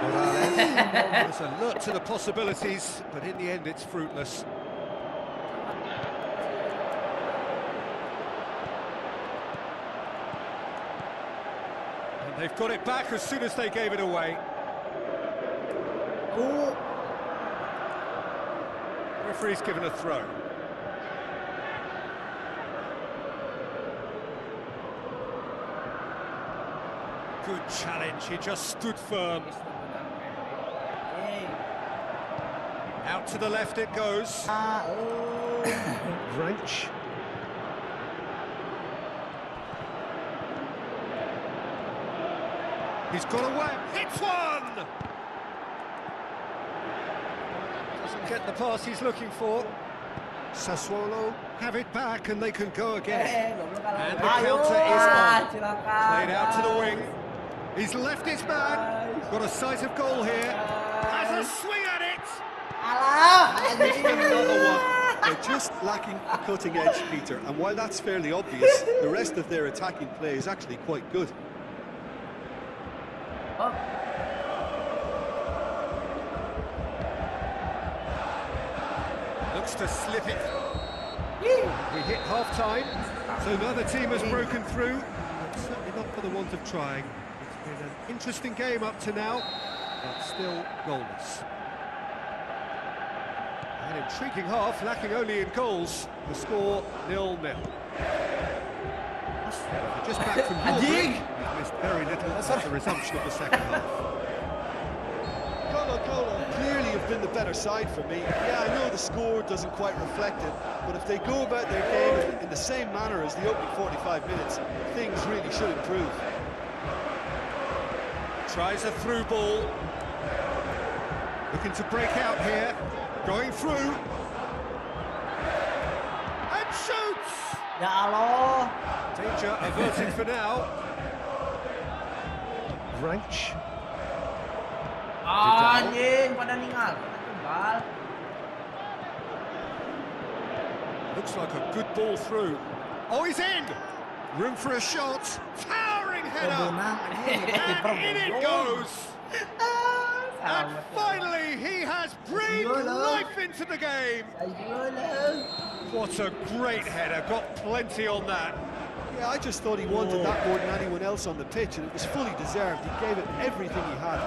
There's a lot to the possibilities, but in the end it's fruitless. And they've got it back as soon as they gave it away. Referee's given a throw. Good challenge, he just stood firm. Out to the left it goes. Wrench. He's got away. Hits one! Doesn't get the pass he's looking for. Sassuolo have it back and they can go again. And the counter is on. Played out to the wing. He's left his man. Got a sight of goal here. Has a swing at it. Another one. They're just lacking a cutting edge, Peter, and while that's fairly obvious, the rest of their attacking play is actually quite good. Looks to slip it. We hit half-time, so neither team has broken through, but certainly not for the want of trying. It's been an interesting game up to now, but still goalless. An intriguing half, lacking only in goals. The score 0-0. Just back from your break. We've missed very little at the resumption of the second half. Colo Colo clearly have been the better side for me. Yeah, I know the score doesn't quite reflect it, but if they go about their game in the same manner as the opening 45 minutes, things really should improve. Tries a through ball. Looking to break out here. Going through. And shoots! Ya Allah. Danger averted for now. Wrench. Anjing, pada ninggal. Tunggal. Looks like a good ball through. Oh, he's in! Room for a shot. Towering header! And in it goes! And finally, he has breathed life into the game! What a great header, got plenty on that. Yeah, I just thought he wanted that more than anyone else on the pitch, and it was fully deserved. He gave it everything he had.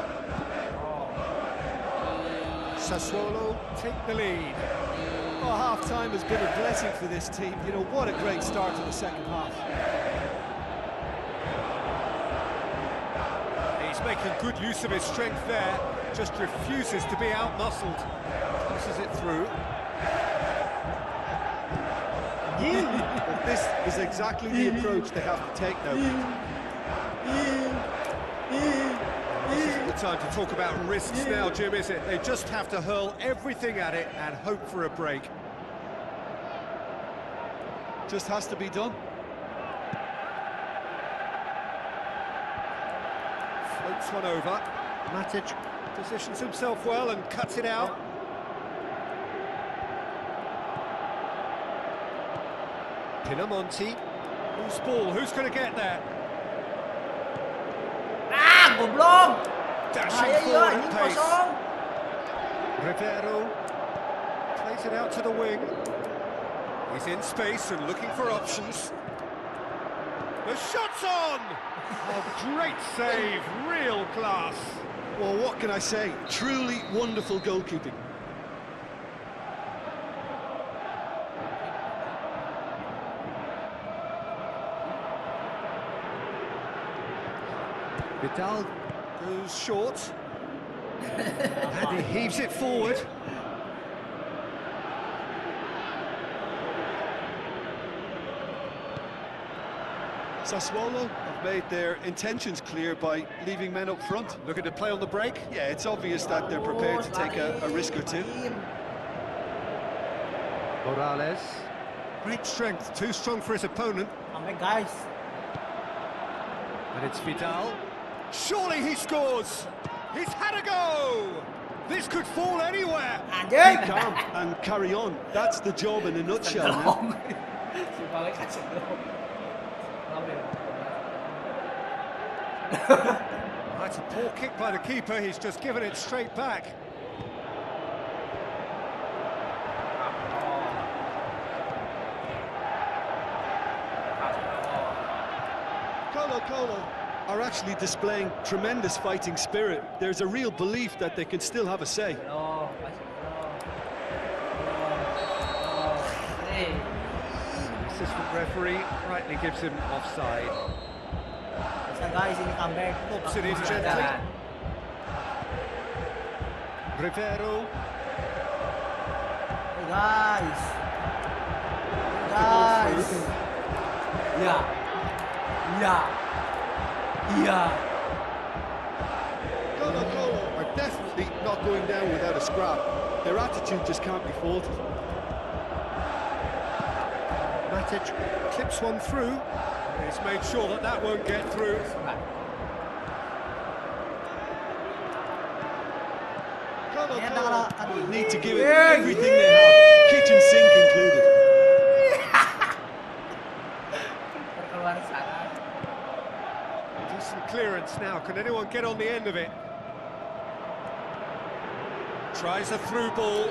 Sassuolo take the lead. Oh, half-time has been a blessing for this team. You know, what a great start to the second half. He's making good use of his strength there, just refuses to be out-muscled. Passes it through. But this is exactly the approach they have to take now. This isn't the time to talk about risks now, Jim, is it? They just have to hurl everything at it and hope for a break. Just has to be done. Floats one over. Matic positions himself well and cuts it out. Pinamonti. Who's ball? Who's going to get there? Goblok. Dashing forward at pace. Rivero plays it out to the wing. He's in space and looking for options. The shot's on! Oh, great save, real class. Well, what can I say? Truly wonderful goalkeeping. Vidal goes short. And he heaves it forward. Sassuolo have made their intentions clear by leaving men up front. Looking to play on the break. Yeah, it's obvious that they're prepared to take a risk or two. Morales. Great strength, too strong for his opponent. Guys. And it's Vidal. Surely he scores! He's had a go! This could fall anywhere! Be calm and carry on. That's the job in a nutshell. Now. That's a poor kick by the keeper, he's just given it straight back. Colo Colo are actually displaying tremendous fighting spirit. There's a real belief that they can still have a say. Assistant referee rightly gives him offside. Guys, ini comeback. Pops it in gently. Rivero. Hey guys. Guys. Yeah. Colo Colo are definitely not going down without a scrap. Their attitude just can't be faulted. Matic clips one through. He's made sure that that won't get through. Colo Colo need to give it everything they have, kitchen sink included. Decent clearance now. Can anyone get on the end of it? Tries a through ball.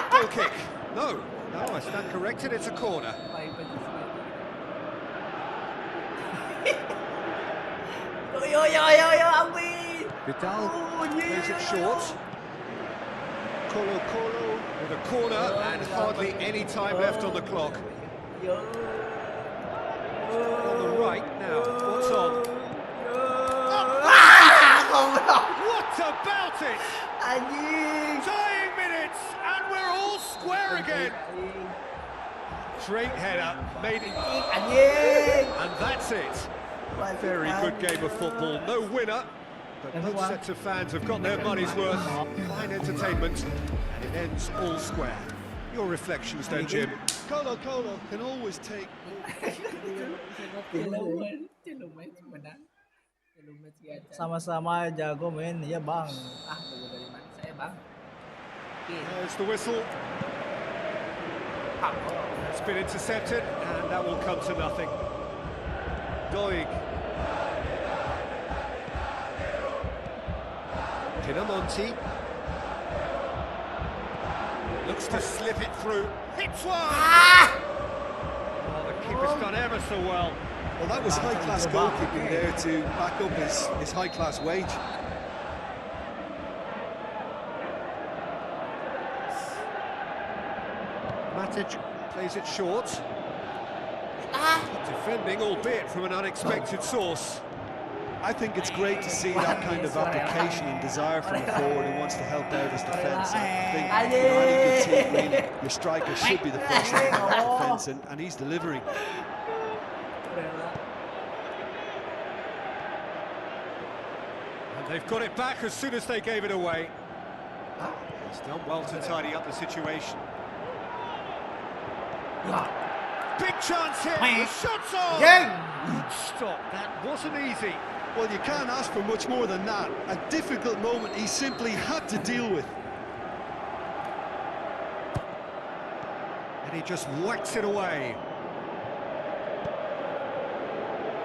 Goal kick. No, I stand corrected. It's a corner. Yo, Ambi. Vidal plays it short. Colo Colo with a corner and hardly any time left on the clock. On the right now, what's on? What about it? Anjing. Dying minutes, and we're all square again. Straight header, made it, Anjing. and that's it. A very good game of football. No winner, but both sets of fans have got their money's worth. Fine entertainment, and it ends all square. Your reflections then, Jim? Colo Colo can always take. Sama-sama jago men, ya bang. Dari mana saya bang? There's the whistle. It's been intercepted, and that will come to nothing. Doig. Pinamonti. Looks to slip it through. Hits one! Oh, the keeper's done ever so well. Well, that was high-class goalkeeping there to back up his high-class wage. Matic plays it short. Defending, albeit from an unexpected source. I think it's great to see that kind of application and desire from a forward who wants to help out his defence. I think any good team, really, your striker should be the first line of defence, and he's delivering. And they've got it back as soon as they gave it away. He's done well to tidy up the situation. Big chance here. Shots on. Stop. That wasn't easy. Well, you can't ask for much more than that. A difficult moment he simply had to deal with. And he just whacks it away.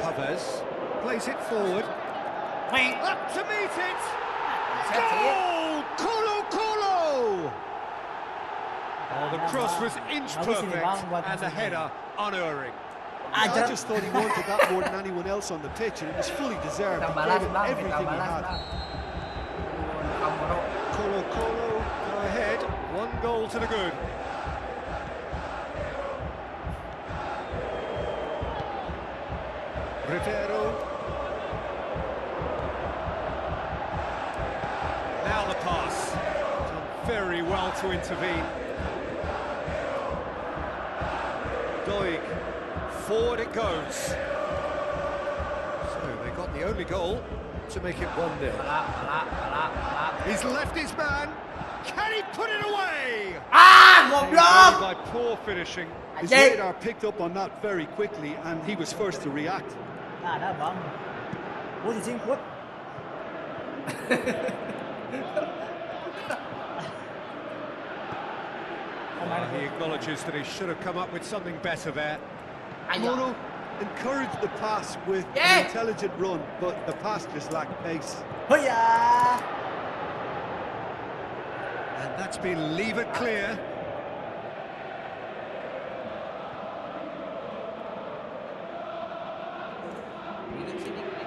Pavez plays it forward. Up to meet it. Goal! Colo Colo! Oh, the cross was inch perfect, and the header unerring. I just thought he wanted that more than anyone else on the pitch, and it was fully deserved. He gave it everything he had. Colo Colo go ahead, 1 goal to the good. Rivero. Now the pass. Done very well to intervene. Doig. Forward it goes. So they got the only goal to make it 1-0. He's left his man. Can he put it away? Goblok! By poor finishing. His radar picked up on that very quickly, and he was first to react. Ada bang. Put izin put. He acknowledges that he should have come up with something better there. Mono encouraged the pass with an intelligent run, but the pass just lacked pace. Oh yeah. And that's been levered clear.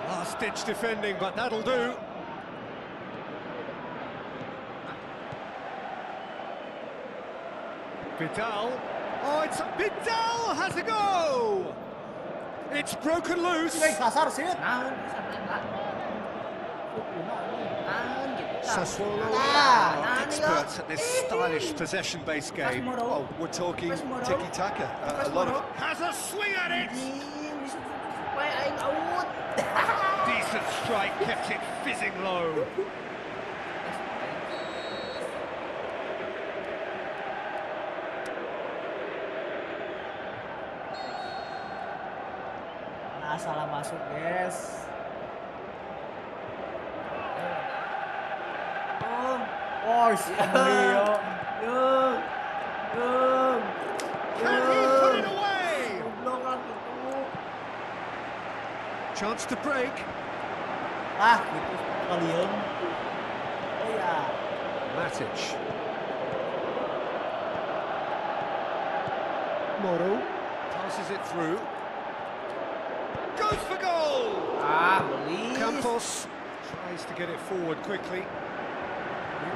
Last-ditch defending, but that'll do. Vidal. Oh, it's Vidal has a go. It's broken loose. Kasar sih. Sassuolo are experts at this stylish possession-based game. Oh, we're talking tiki-taka. A lot of Has a swing at it. Decent strike, kept it fizzing low. Salah masuk, guys. Oh, si Emilio. Can he put it away? Chance to break. Gitu kalian. Oh ya. Matic. Moro passes it through. Goes for goal! Campos tries to get it forward quickly.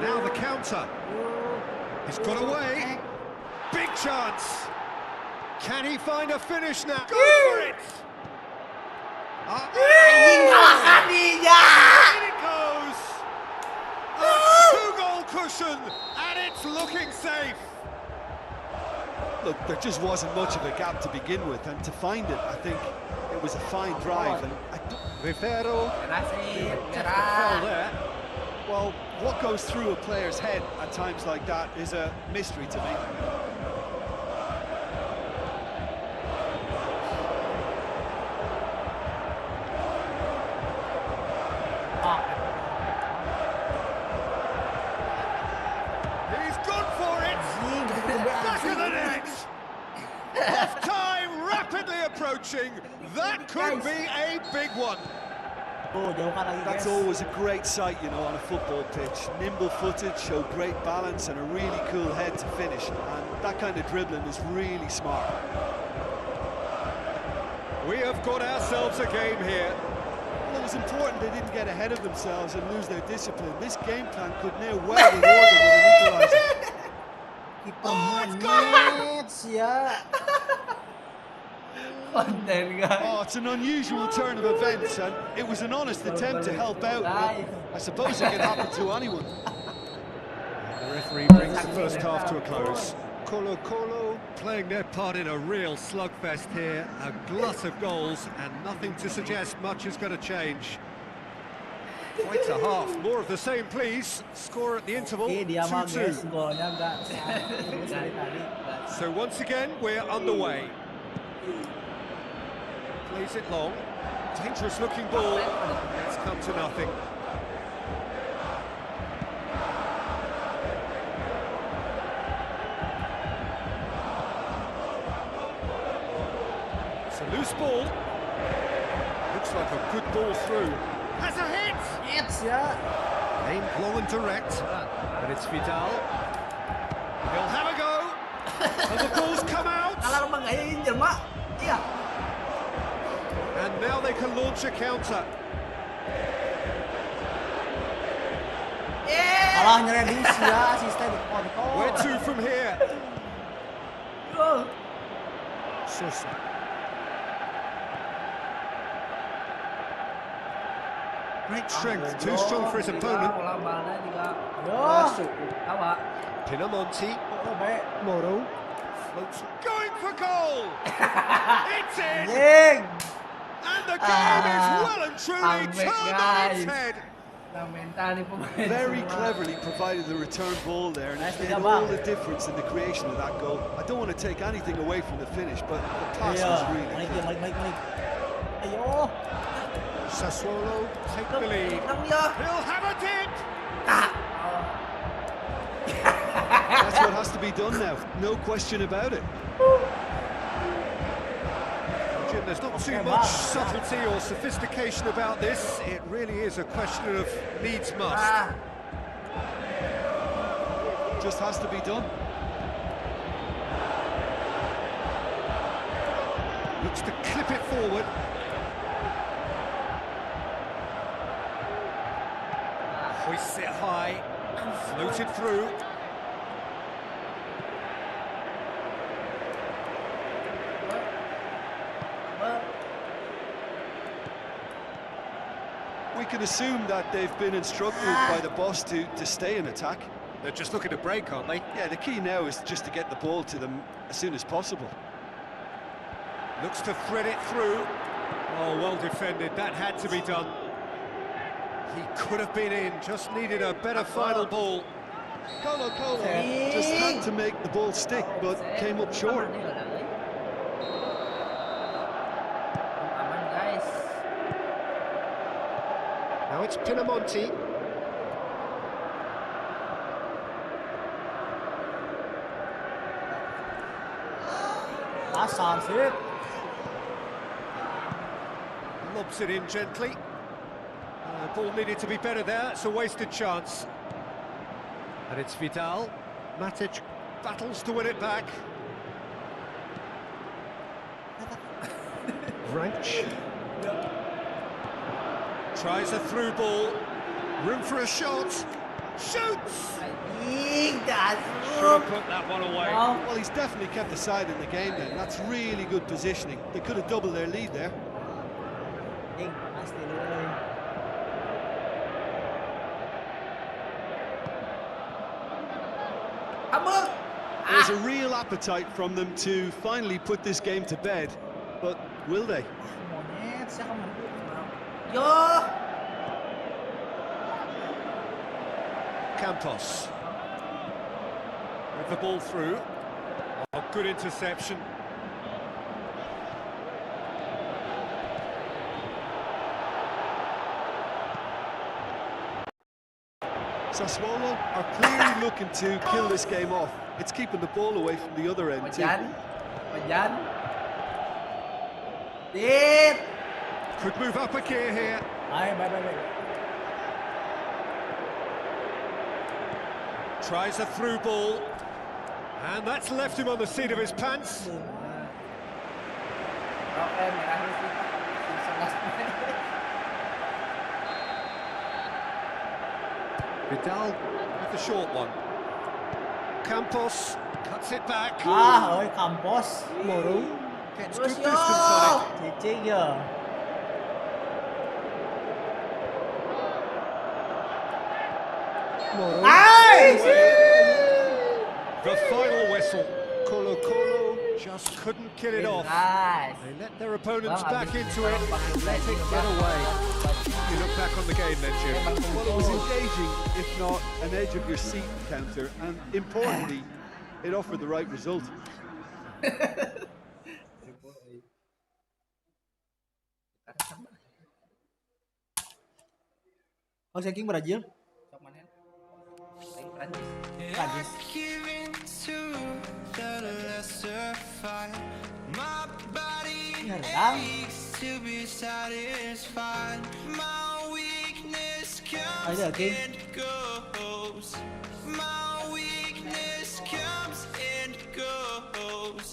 Now the counter. He's got away. Big chance. Can he find a finish now? Go for it! Kalahkan dia. In it goes. A two-goal cushion, and it's looking safe. Look, there just wasn't much of a gap to begin with, and to find it, I think it was a fine drive. And Rivero Makasih. fell there. well, what goes through a player's head at times like that is a mystery to me. He's gone for it. Back of the net. Half time rapidly approaching. That could be a big one. Oh, jauhkan lagi, That's guys. always a great sight, you know, on a football pitch. Nimble-footed, show great balance and a really cool head to finish. And that kind of dribbling is really smart. We have got ourselves a game here. Well, it was important they didn't get ahead of themselves and lose their discipline. This game plan could now well reward them with an equaliser. Kiper match ya. Konten guys. Oh, it's an unusual turn of events, and it was an honest attempt to help out, but I suppose it can happen to anyone. The referee brings the first half to a close. Colo Colo playing their part in a real slugfest here. A glut of goals, and nothing to suggest much is going to change. Quite a half. More of the same, please. Score at the interval, Oke, dia mah guys, 2-2. golnya enggak dari tadi. So once again, we're underway. Plays it long. Dangerous looking ball. It's come to nothing. It's a loose ball. Looks like a good ball through. Has a hit! Match ya. Aimed long and direct. But it's Vidal. He'll have a go. And the ball's come out. Alarm gaya injer, Mak. Iya. And now they can launch a counter. Kalah nyerending ya asisten kontrol. Where to from here? Gol. Sosa. Great strength, too strong for his opponent. Bola balnya juga Yo. masuk. Tawa. Pinamonti. Oh, baik. Moro. Floats. Going for goal! It's in! Anjing. And the game is well and truly Comeback, turned on its guys. head. Nah, mental nih pemain. Very semua. cleverly provided the return ball there, and Nice it to made go all back. the difference in the creation of that goal. I don't want to take anything away from the finish, but the pass Iya, was really balik good. dia, balik. Ayo. Sassuolo take the lead. Nang dia. He'll have a dip! That's what has to be done now, no question about it. Jim, there's not too Okay, much man. subtlety or sophistication about this. It really is a question of needs must. Ah, Just has to be done. Looks to clip it forward. Hoists it high, floated through. We can assume that they've been instructed by the boss to stay in attack. They're just looking to break, aren't they? Yeah, the key now is just to get the ball to them as soon as possible. Looks to thread it through. Oh, well defended. That had to be done. He could have been in, just needed a better final ball. Colo Colo just had to make the ball stick, but came up short. Aman nih, aman guys. Now it's Pinamonti. Kasar sih. Lobs it in gently. Ball needed to be better there. It's a wasted chance. And it's Vidal. Matic battles to win it back. Branch. Tries a through ball. Room for a shot. Shoots! Anjing, Should have put that one away. Oh. Well, he's definitely kept the side in the game then. That's really good positioning. They could have doubled their lead there. Ding, pasti euy. Abang. There's a real appetite from them to finally put this game to bed, but will they? Monyet, siya ka man. Yo. Campos. With the ball through. Oh, good interception. Sassuolo are clearly looking to kill this game off. It's keeping the ball away from the other end too. Wajan. Dit. Could move up a gear here. Ay, bye. Tries a through ball. And that's left him on the seat of his pants. Vidal with the short one. Campos cuts it back. Oi, Campos. Moro. Gets good distance on it. Cicing ya. Moro. The final whistle. Colo Colo just couldn't get it off. They let their opponents back into it and let it get away. You look back on the game then, Jim. Well, it was engaging, if not an edge of your seat encounter, and importantly, it offered the right result. Oh, saking Brazil. Prancis. Nyerang. Ada King.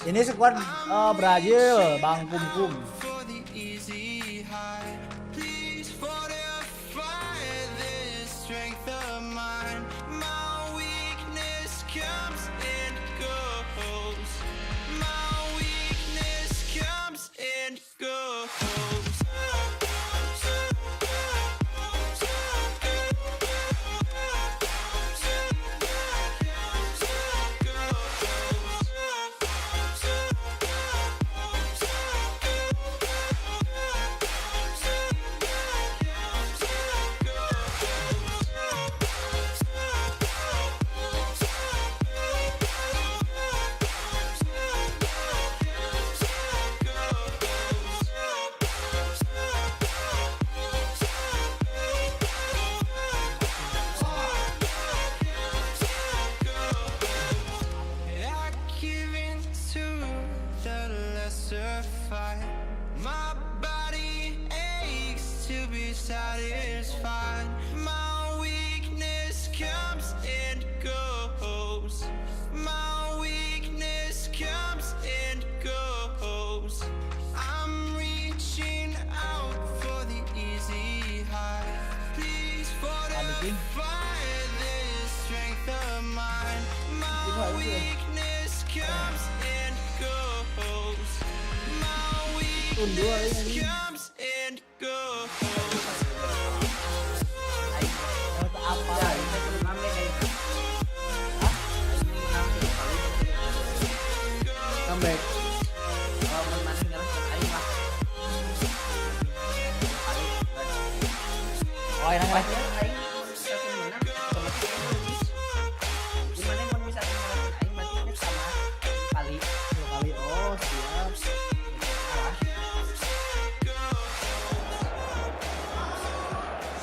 Ini skuad Brazil, Bang Kum.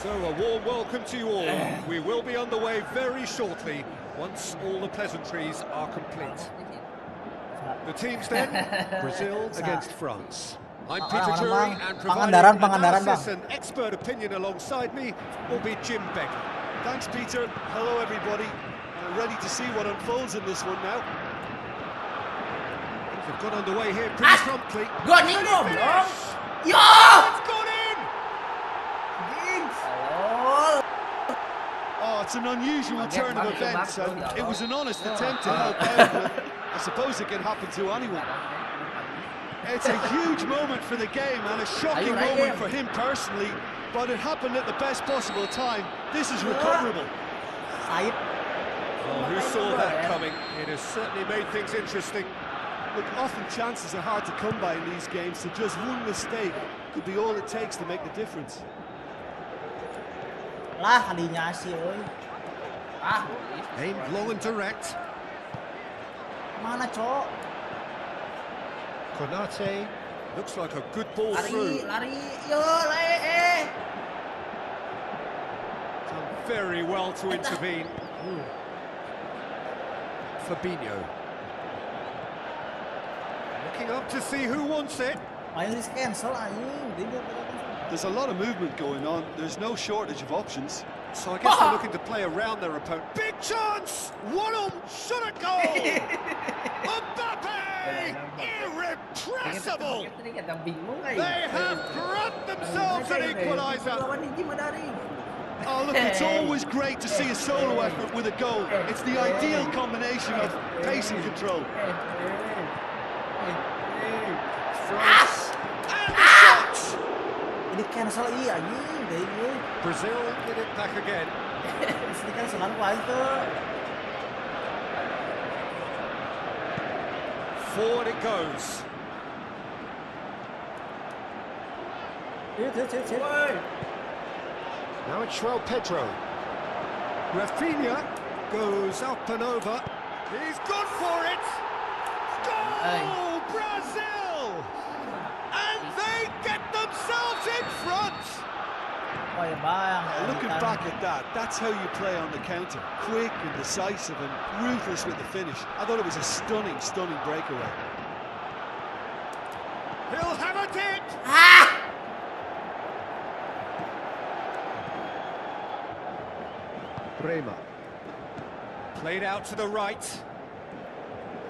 So a warm welcome to you all. We will be on the way very shortly once all the pleasantries are complete. The teams then, Brazil against France. I'm Peter Turney, and providing analysis and expert opinion alongside me will be Jim Becker. Thanks, Peter. Hello, everybody. Ready to see what unfolds in this one now. Things have got underway here pretty promptly. Gol nih goblok. Yo! It's gone in! Oh, it's an unusual turn of events, and it was an honest attempt to help out, but I suppose it can happen to anyone. It's a huge moment for the game and a shocking moment for him personally, but it happened at the best possible time. This is recoverable. Said. Oh, who saw that coming? It has certainly made things interesting. Look, often chances are hard to come by in these games, so just one mistake could be all it takes to make the difference. Lah, kadinya sih, oi. Aimed long and direct. Mana, Cok? Konate looks like a good ball through. Lari, yo, lari, Done very well to intervene. Fabinho. Looking up to see who wants it. Main risk cancel anjing. There's a lot of movement going on. There's no shortage of options. So I guess they're looking to play around their opponent. Big chance! One shot at goal! Mbappe! Irrepressible! They have grabbed themselves an equaliser. Oh, look, it's always great to see a solo effort with a goal. It's the ideal combination of pace and control. France and the shot! Ini cancel iya anjing, deh. Brazil get it back again. Ini cancelan ku aing teu. Forward it goes. Cip. Now it's João Pedro. Rafinha goes up and over. He's gone for it. Goal, Brazil! And they get themselves in front. Oh ya bang. Looking back at that, that's how you play on the counter. Quick and decisive and ruthless with the finish. I thought it was a stunning breakaway. He'll have a dip. Bremer. Played out to the right.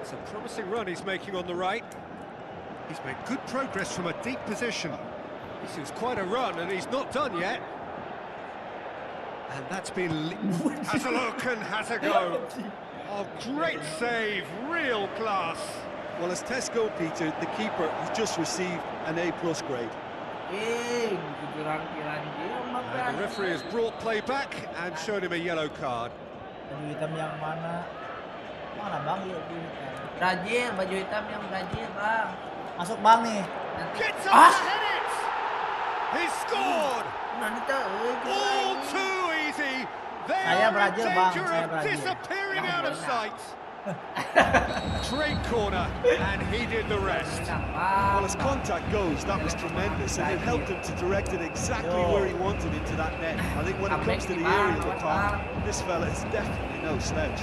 It's a promising run he's making on the right. He's made good progress from a deep position. This is quite a run and he's not done yet. And that's been... has a look and has a go. Oh, great save, real class. Well, as tests go, Peter, the keeper has just received an A+ grade. And the referee has brought play back and showed him a yellow card. Baju hitam yang mana? Mana bang? Yuk hitam. Brazil, baju hitam yang Brazil, bang. Masuk bang nih. Gets up to hit it! He scored! All too easy! They Saya are in Brazil, bang. danger Saya of Brazil. disappearing out of sight. Great corner, and he did the rest. Well, as contact goes, that was tremendous, and it helped him to direct it exactly where he wanted into that net. I think when it comes to the aerial attack, this fella is definitely no slouch.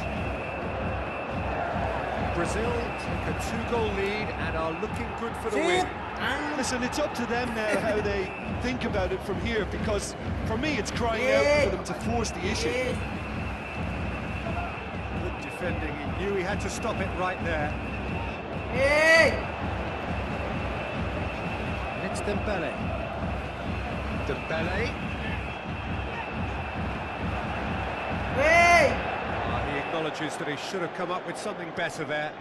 Brazil take a 2-goal lead and are looking good for the win. Listen, it's up to them now how they think about it from here, because for me it's crying out for them to force the issue. Good defending, he knew he had to stop it right there. And it's Dembele. He acknowledges that he should have come up with something better there.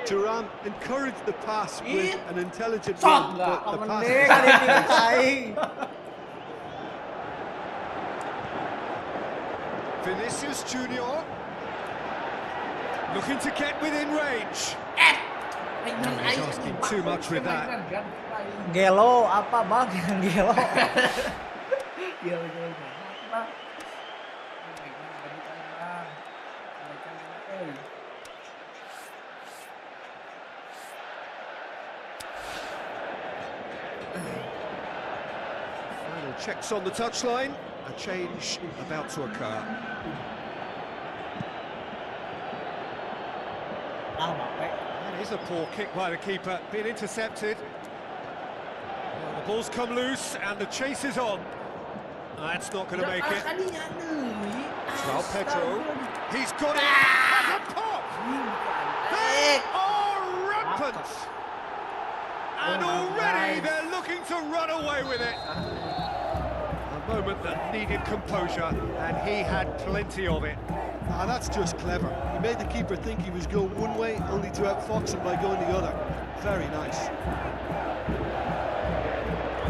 Thuram encouraged the pass with an intelligent run, but the pass... Vinicius Junior looking to get within range. He's asking too much with that. Gelo apa bang? Gelo. Final checks on the touchline. A change about to occur. That is a poor kick by the keeper, being intercepted. Well, the ball's come loose and the chase is on. That's not going to make it. João Pedro, he's got it, has a pop! They are rampant! And already they're looking to run away with it. A moment that needed composure, and he had plenty of it. Ah, that's just clever. He made the keeper think he was going one way, only to outfox him by going the other. Very nice.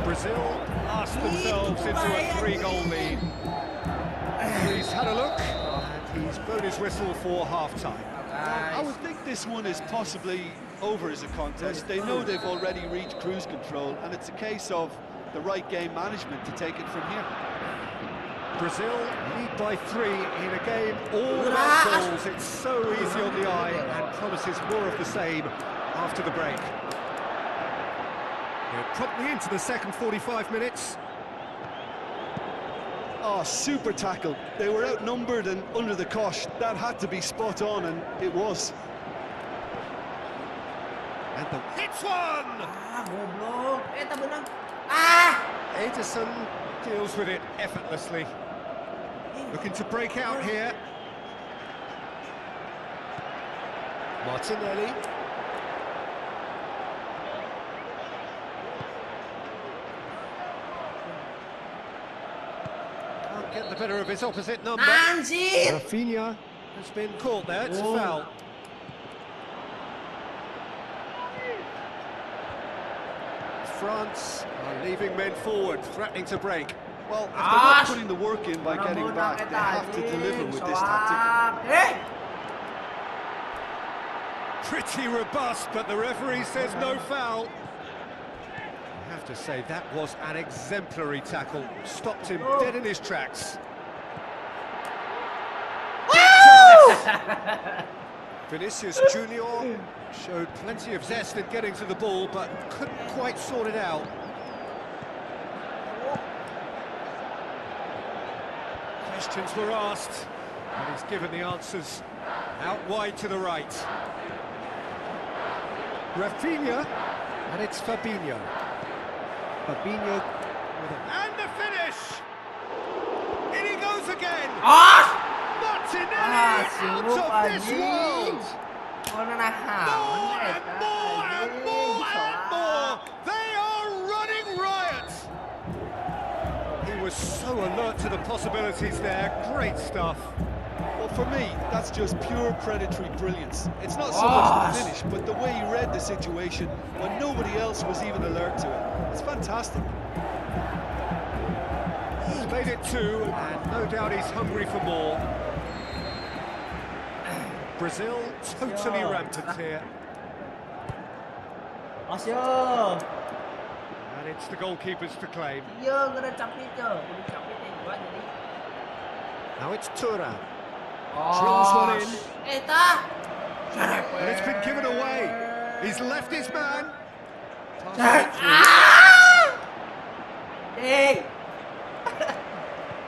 Brazil lost themselves into a 3-goal lead. He's had a look, and he's blown his whistle for half-time. I would think this one is possibly over as a contest. They know they've already reached cruise control, and it's a case of the right game management to take it from here. Brazil lead by 3 in a game all about goals. It's so easy on the eye and promises more of the same after the break. We're promptly into the second 45 minutes. Oh, super tackle. They were outnumbered and under the cosh. That had to be spot on, and it was. And the hits one! Goblok. Tak menang. Ederson deals with it effortlessly. Looking to break out here. Martinelli. Can't get the better of his opposite number. Rafinha has been caught there. It's a foul. France are leaving men forward, threatening to break. Well, if they're not putting the work in by getting back, they have to deliver with this tactic. Pretty robust, but the referee says no foul. I have to say, that was an exemplary tackle. Stopped him dead in his tracks. Vinicius Junior showed plenty of zest in getting to the ball, but couldn't quite sort it out. Questions were asked, and he's given the answers. Out wide to the right. Rafinha, and it's Fabinho. Fabinho with a... And the finish! In he goes again! Martinelli out of this world! More and more and more and more! They are running riot! He was so alert to the possibilities there. Great stuff. Well, for me, that's just pure predatory brilliance. It's not so much the finish, but the way he read the situation when nobody else was even alert to it. It's fantastic. He's made it 2, and no doubt he's hungry for more. Brazil totally rampant here. Masuk. And it's the goalkeepers to claim. Ya, kena capit je. Kena capit tengok jadi. Now it's Turan. Drills one in. Tak. And it's been given away. He's left his man.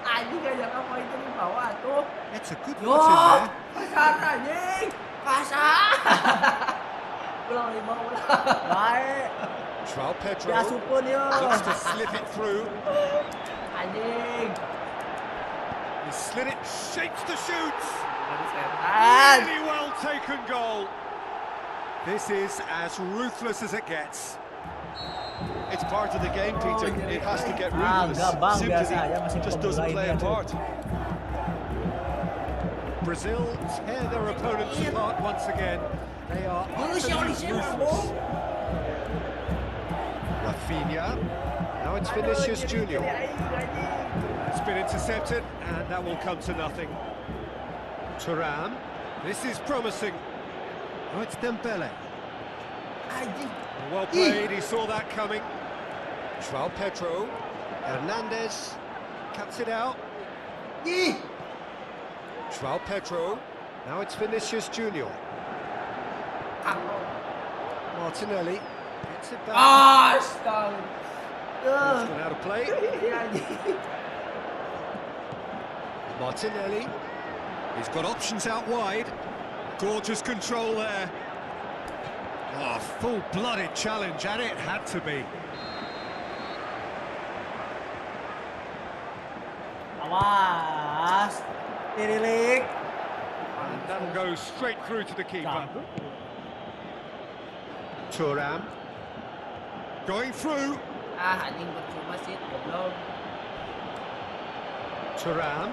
Anjing ajak apa itu di bawah tuh. It's a good watch in there. Kasar anjing. Kasar. Ulang lima ulang. Baik. João Pedro Ya super dia. looks to slip it through. Anjing. He slid it, shapes to shoot. Setan. Really well taken goal. This is as ruthless as it gets. It's part of the game, Peter. It has to get ruthless. Simply just doesn't play a part. Brazil tear their opponents apart once again. They are utterly ruthless. Rafinha. Now it's Vinicius Junior. It's been intercepted, and that will come to nothing. Thuram. This is promising. Oh, it's Dembele. Well played, he saw that coming. João Pedro. Hernandez cuts it out. João Pedro. Now it's Vinicius Junior. Martinelli gets it back. He's gone out of play. Martinelli. He's got options out wide. Gorgeous control there. Oh, full-blooded challenge, and it had to be. Awas. Dirilik. And that'll go straight through to the keeper. Thuram. Going through. Anjing percuma sih, goblok. Thuram.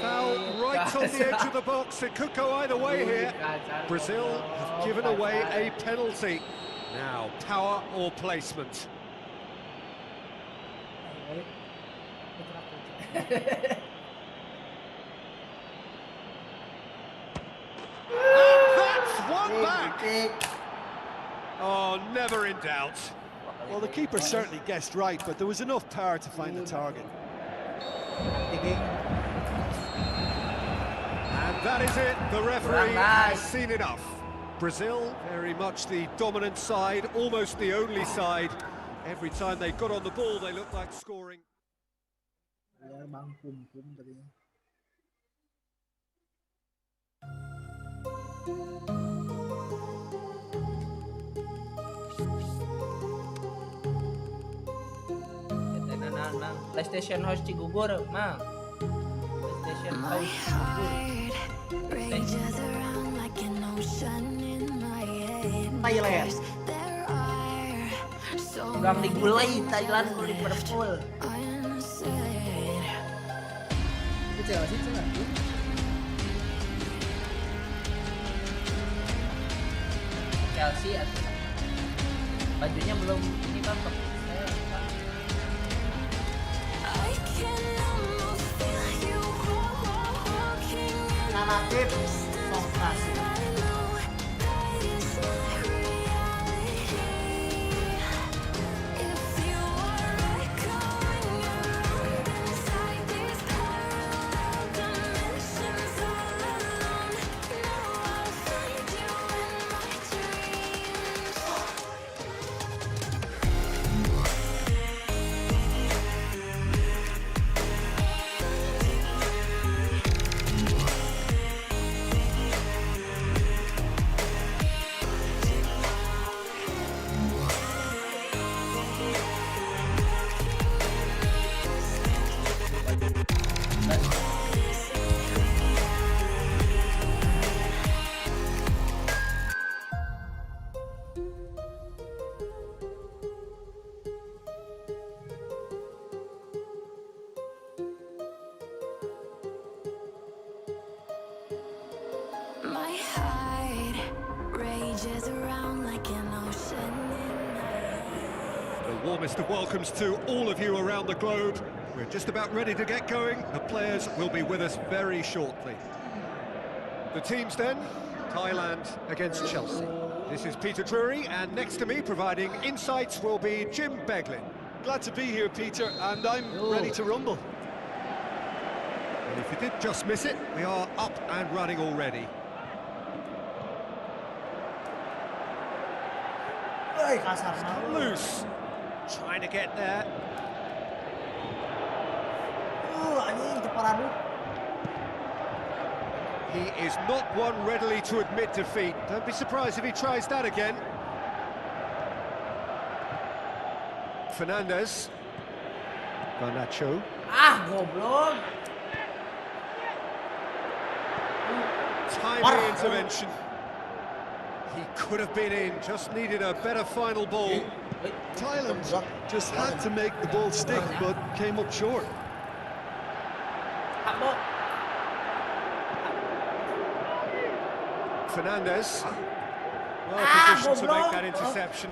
Foul right on the edge of the box. It could go either way here. Brazil have given away a penalty. Now, power or placement? And that's one back. Oh, never in doubt. Well, the keeper certainly guessed right, but there was enough power to find the target. And that is it. The referee has seen enough. Brazil, very much the dominant side, almost the only side. Every time they got on the ball, they looked like scoring. Mang, PlayStation House Cigugur, Mang. PlayStation House Cigugur. Rages around like an ocean in my head. Thailand. There are so Udah digulai Thailand ke Liverpool. unsaid. Itu cewek sih cuman. Chelsea atau bajunya belum ini kan I can almost feel you walking in Relatif song klasik. I know that it's not reality. If you are echoing around inside these parallel dimensions all alone, now I'll find you in my dreams. My heart rages around like an ocean in my head. The warmest of welcomes to all of you around the globe. We're just about ready to get going. The players will be with us very shortly. The teams then, Thailand against Chelsea. This is Peter Drury, and next to me providing insights will be Jim Beglin. Glad to be here, Peter, and I'm ready to rumble. And if you did just miss it, we are up and running already. Kasar banget. Loose, trying to get there. Anjing keparadu. He is not one readily to admit defeat. Don't be surprised if he tries that again. Fernandez. Garnacho. Goblok. Timely intervention. He could have been in, just needed a better final ball. Thailand just had to make the ball stick, but came up short. Fernandez. Well positioned to make that interception.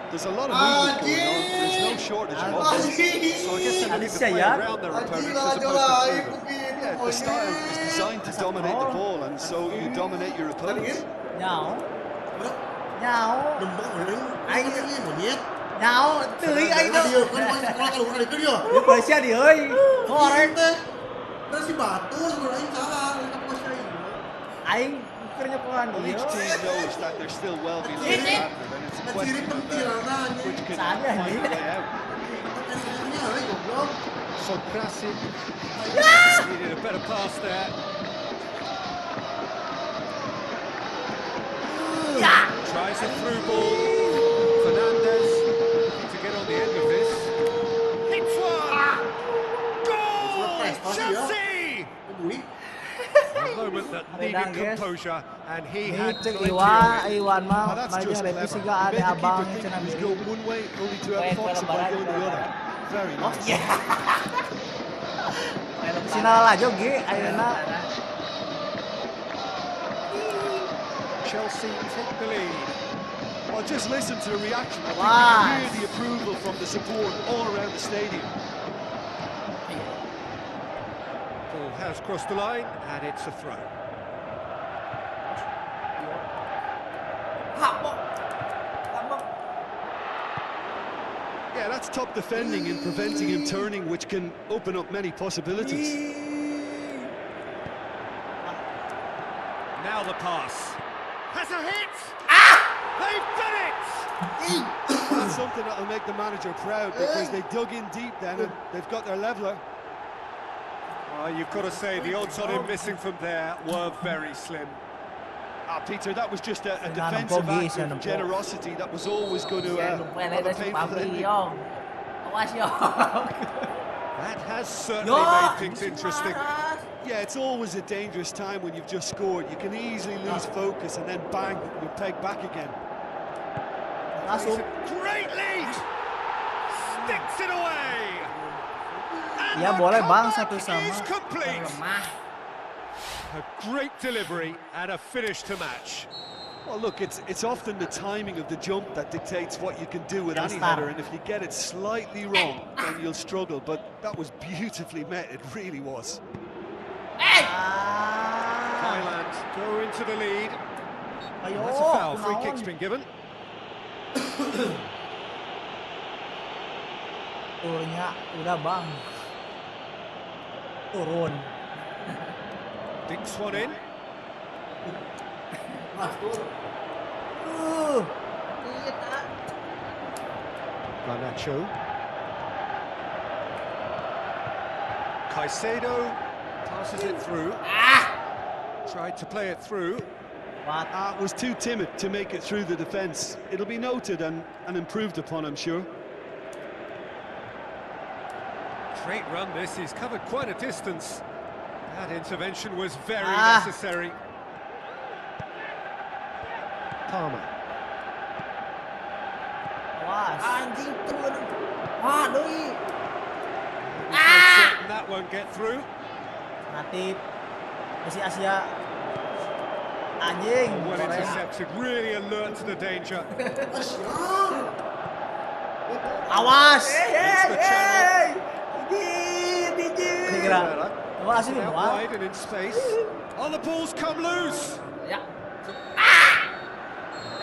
There's a lot of movement going on. There's no shortage of offense. So I guess they're looking to play Alicia, around their opponents as opposed to through them. Yeah, the style is designed to dominate the ball, and so you dominate your opponents. Nhão. Nhão. Nhão, tưới anh đâu. Dia Malaysia dia ơi. Kau orang Aing ukurnya kawan Well, dia. each team knows that they're still well below the standard, and it's a question of which can find a way out. So Krasic needed a better pass there. Tries a through ball. Fernandez looking to get on the end of this. Hits one! Goal! Chelsea! A moment that needed composure, and he had Cek plenty Iwan of mah, Now that's mainnya just lebih clever. siga Make ada the abang keeper cenah think he's biru. going one way, only to have thoughts about going the other. Very nice. Sinala jogi ayeuna. Chelsea take the lead. Well, just listen to the reaction. I think you can hear the approval from the support all around the stadium. Ball has crossed the line, and it's a throw. Yeah, that's top defending and preventing him turning, which can open up many possibilities. Now the pass. Has a hit! They've done it! That's something that'll make the manager proud, because they dug in deep then and they've got their leveler. You've got to say, the odds on him missing from there were very slim. Peter, that was just a defensive act of generosity that was always going to have a painful ending. That has certainly made things interesting. Yeah, it's always a dangerous time when you've just scored. You can easily lose focus and then bang, you're pegged back again. It's a great lead! Sticks it away! And Ya boleh bang satu sama. is complete! A great delivery and a finish to match. Well, look, it's often the timing of the jump that dictates what you can do with any header, and if you get it slightly wrong, then you'll struggle. But that was beautifully met, it really was. Thailand go into the lead. That's a foul. Free kick's been given. Turnya udah bang. Turun. Dinks one in. Garnacho. Caicedo passes it through. Tried to play it through. Was too timid to make it through the defence. It'll be noted and improved upon, I'm sure. Great run this, he's covered quite a distance. That intervention was very necessary. Palmer. Anjing turun. Wah, doi. That won't get through. Natif. Messi Asia. Anjing. Well intercepted, really alert to the danger. Awas. It's the channel. Kira. Awas ini, Out wide and in space. Oh, the ball's come loose.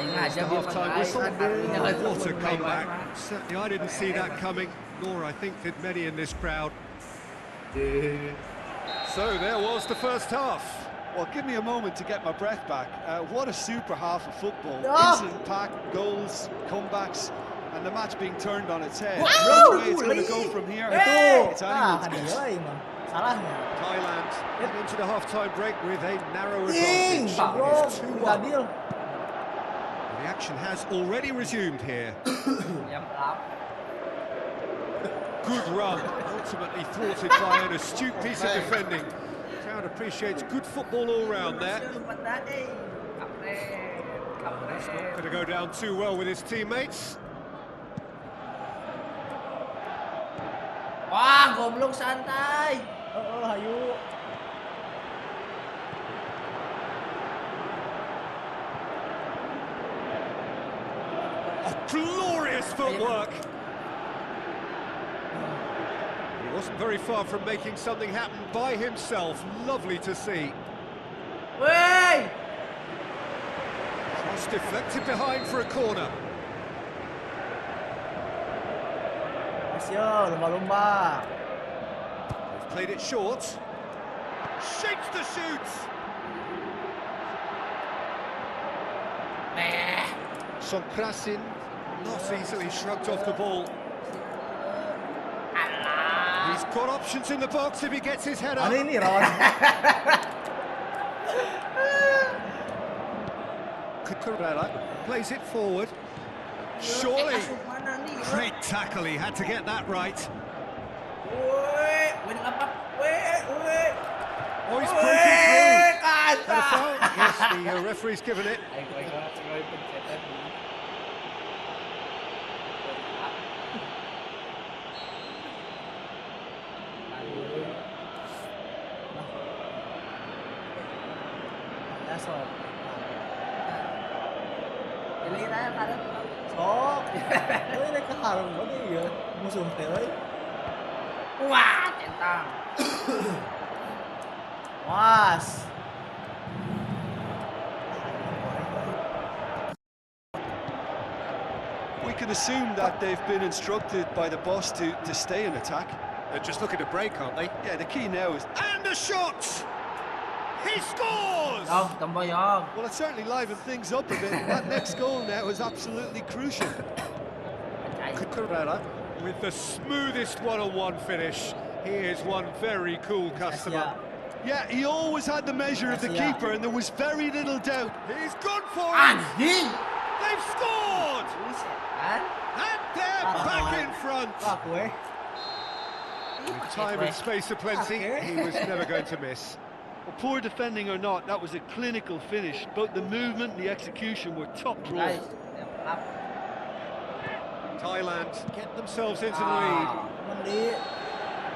It's the half-time whistle. What a comeback. Certainly I didn't see that coming, nor I think did many in this crowd. So there was the first half. Well, give me a moment to get my breath back. What a super half of football. Instant pack, goals, comebacks, and the match being turned on its head. Which way it's going to go from here, it's anyone's guess. Thailand into the half-time break with a narrow advantage. It's 2-1. The action has already resumed here. Good run, ultimately thwarted by an astute piece of defending. The crowd appreciates good football all round there. It's not going to go down too well with his teammates. Wah, goblok santai. Hayu. Glorious footwork. He wasn't very far from making something happen by himself. Lovely to see. Wey. Cross deflected behind for a corner. Masih lumba-lumba. They've played it short. Shapes the shoots. Sonkrasin not easily shrugged off the ball. He's got options in the box if he gets his head up. Ini Ron. Cucurella plays it forward. Surely. Great tackle, he had to get that right. Oh, he's broken through. And a foul? Yes, the referee's given it. Ya sok. Jadi kita kadang Sok. Euy rek kahareng we ieu musuh teh euy. wah centang. Was. We can assume that they've been instructed by the boss to stay in attack. They're just looking to break, aren't they? Yeah, the key now is... And a shot! He scores! Không, tầm bao giờ? Well, it certainly livened things up a bit. That next goal now is absolutely crucial. Cucurella with the smoothest one-on-one finish. He is one very cool customer. Yeah, he always had the measure of the Makasih Yang. keeper, and there was very little doubt. He's gone for it! Anjing. They've scored! Buset kan? And they're back in front! Fuck we. With time and space aplenty, he was never going to miss. Well, poor defending or not, that was a clinical finish. Both the movement and the execution were top draw. Guys, up. Thailand get themselves into the lead. Mendi.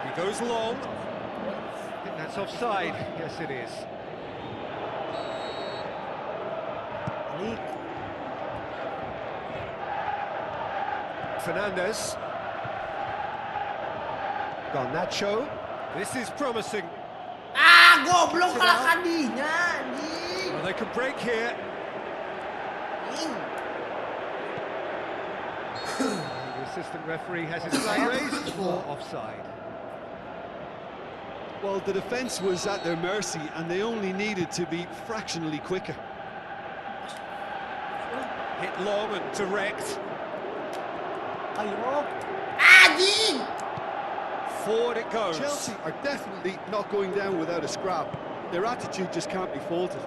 He goes long. I think that's offside. Yes, it is. Balik. Fernandez. Garnacho. This is promising. Ah, goblok kalah kandinya, anjing. Well, they could break here. Anjing. The assistant referee has his flag raised for offside. Well, the defence was at their mercy, and they only needed to be fractionally quicker. Hit long and direct. Ayo. Anjing. Forward it goes. Chelsea are definitely not going down without a scrap. Their attitude just can't be faulted.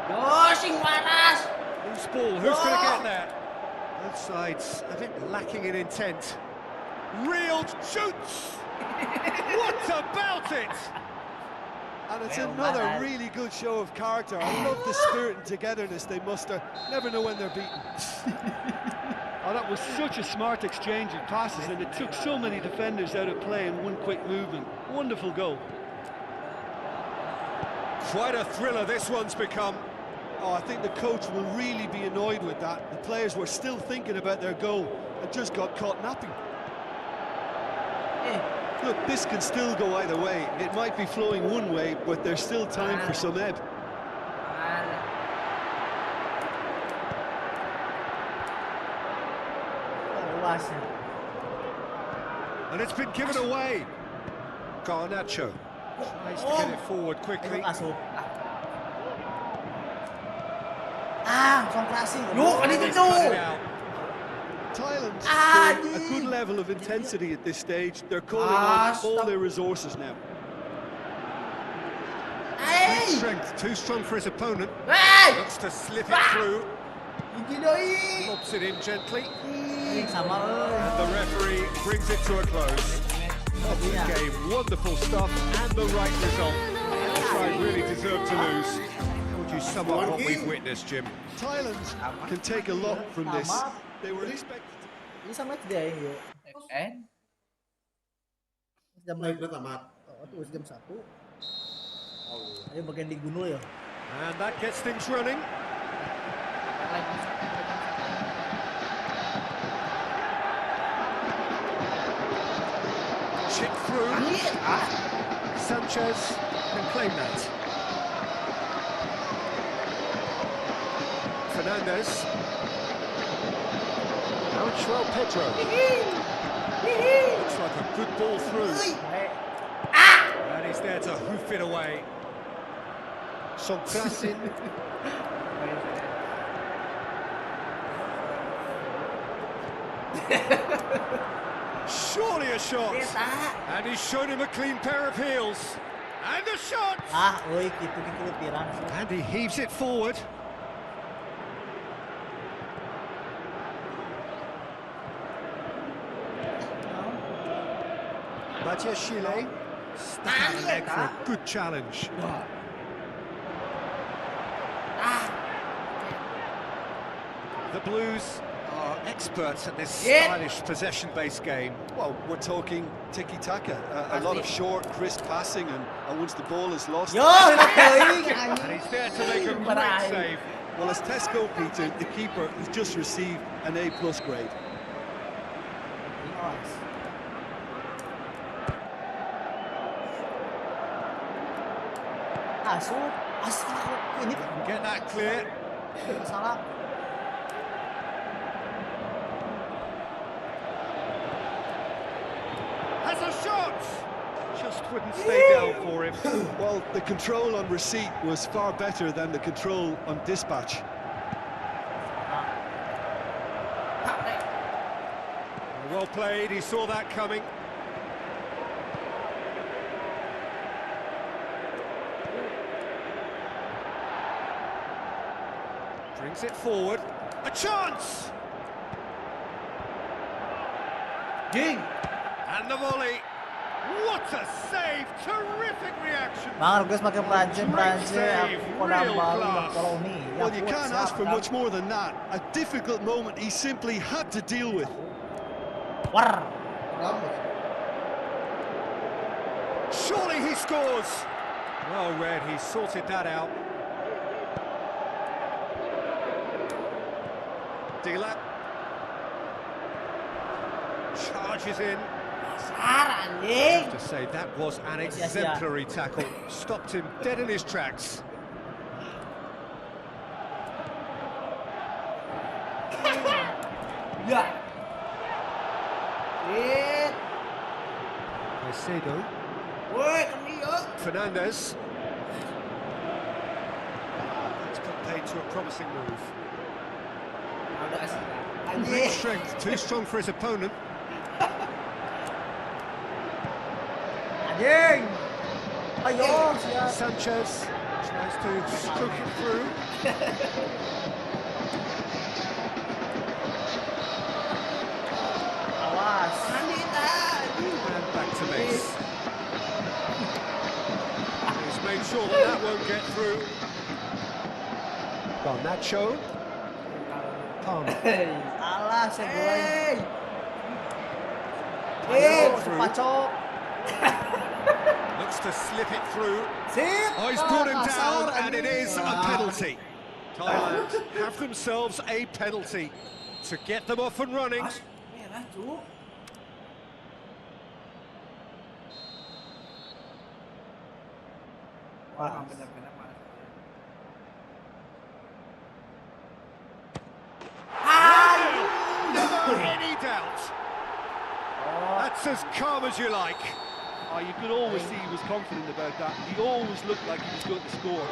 Yo, sing waras. Loose ball, who's going to get there? Both sides a bit lacking in intent. Reeled, shoots! What about it? And it's Well, another man. really good show of character. I love the spirit and togetherness they muster. Never know when they're beaten. Oh, that was such a smart exchange of passes, and it took so many defenders out of play in one quick movement. Wonderful goal. Quite a thriller this one's become. Oh, I think the coach will really be annoyed with that. The players were still thinking about their goal and just got caught napping. Look, this can still go either way. It might be flowing one way, but there's still time for some ebb. Luasnya. And it's been given away. Garnacho tries to get it forward Ayo quickly. asup. Ah, langsung crossing. Yo, kan itu He's tuh. cut it out. Thailand's Ah, showing a good level of intensity at this stage. They're calling Ah, on all stop. their resources now. Hey. Strength too strong for his opponent. Hey. Looks to slip it through. Ini doi. Lobs it in gently. Anjing sama euy. And the referee brings it to a close. Lovely game, wonderful stuff, and the right result. The side really deserved to lose. How would you sum up what we've witnessed, Jim? Thailand can take a lot from this. They were expected to... Ini sama dia yuk. Jam Baik, udah tamat. Oh, tuh jam 1. Ayo bagian di gunung ya. And that gets things running. Chip through. Sanchez can claim that. Fernandez. Now it's Joel Pedro. Looks like a good ball through. And he's there to hoof it away. Sonkrasin. Surely a shot. And he's shown him a clean pair of heels. And a shot. Ah, euy gitu pirang sih. And he heaves it forward. Matthias Chile stuck out the leg for a good challenge. The Blues are experts at this stylish possession-based game. Well, we're talking tiki-taka, a lot of short, crisp passing, and once the ball is lost... Yo, And he's there to make a great save. Well, as Tesco, Peter, the keeper has just received an A+ grade. Asuh, ini Get that clear. salah. Has a shot. Just wouldn't stay down for him. Well, the control on receipt was far better than the control on dispatch. Well played, he saw that coming. Brings it forward. A chance! Jing. And the volley. What a save! Terrific reaction. Bang, guys makin Prancis, aku dah baru kalau ni. Well, you can't ask for much more than that. A difficult moment he simply had to deal with. War. Surely he scores. Well read, he sorted that out. Dealer charges in. I have to say that was an exemplary tackle. Stopped him dead in his tracks. Yeah. Caicedo. Fernandez. That's put paid to a promising move. Great strength, too strong for his opponent. Anjing. Ayo, siap. Sanchez tries to stroke it through. Awas. And back to base. He's made sure that that won't get through. Garnacho. Palm. Salah, saya Through. Cok. Looks to slip it through. Sip. Oh, he's brought him down, and it is a penalty. Thailand have themselves a penalty to get them off and running. Merah, Cuk. Wah, benar-benar marah. Never any doubt. That's as calm as you like. Oh, you could always see he was confident about that. He always looked like he was going to score.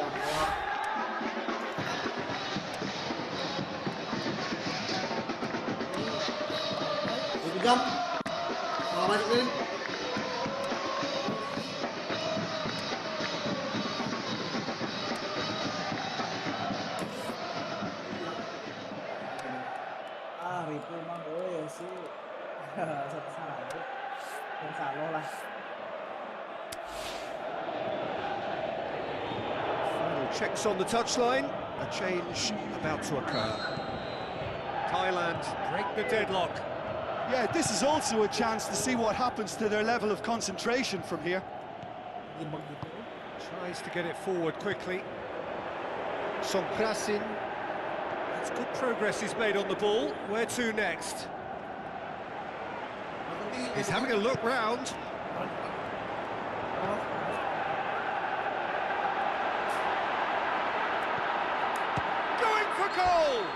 Rivalry emang ya sih. Satu salah. Yang salah lah. Final checks on the touchline. A change about to occur. Thailand break the deadlock. Yeah, this is also a chance to see what happens to their level of concentration from here. Tries to get it forward quickly. Songkrasin. That's good progress he's made on the ball. Where to next? He's having a look round. Going for goal!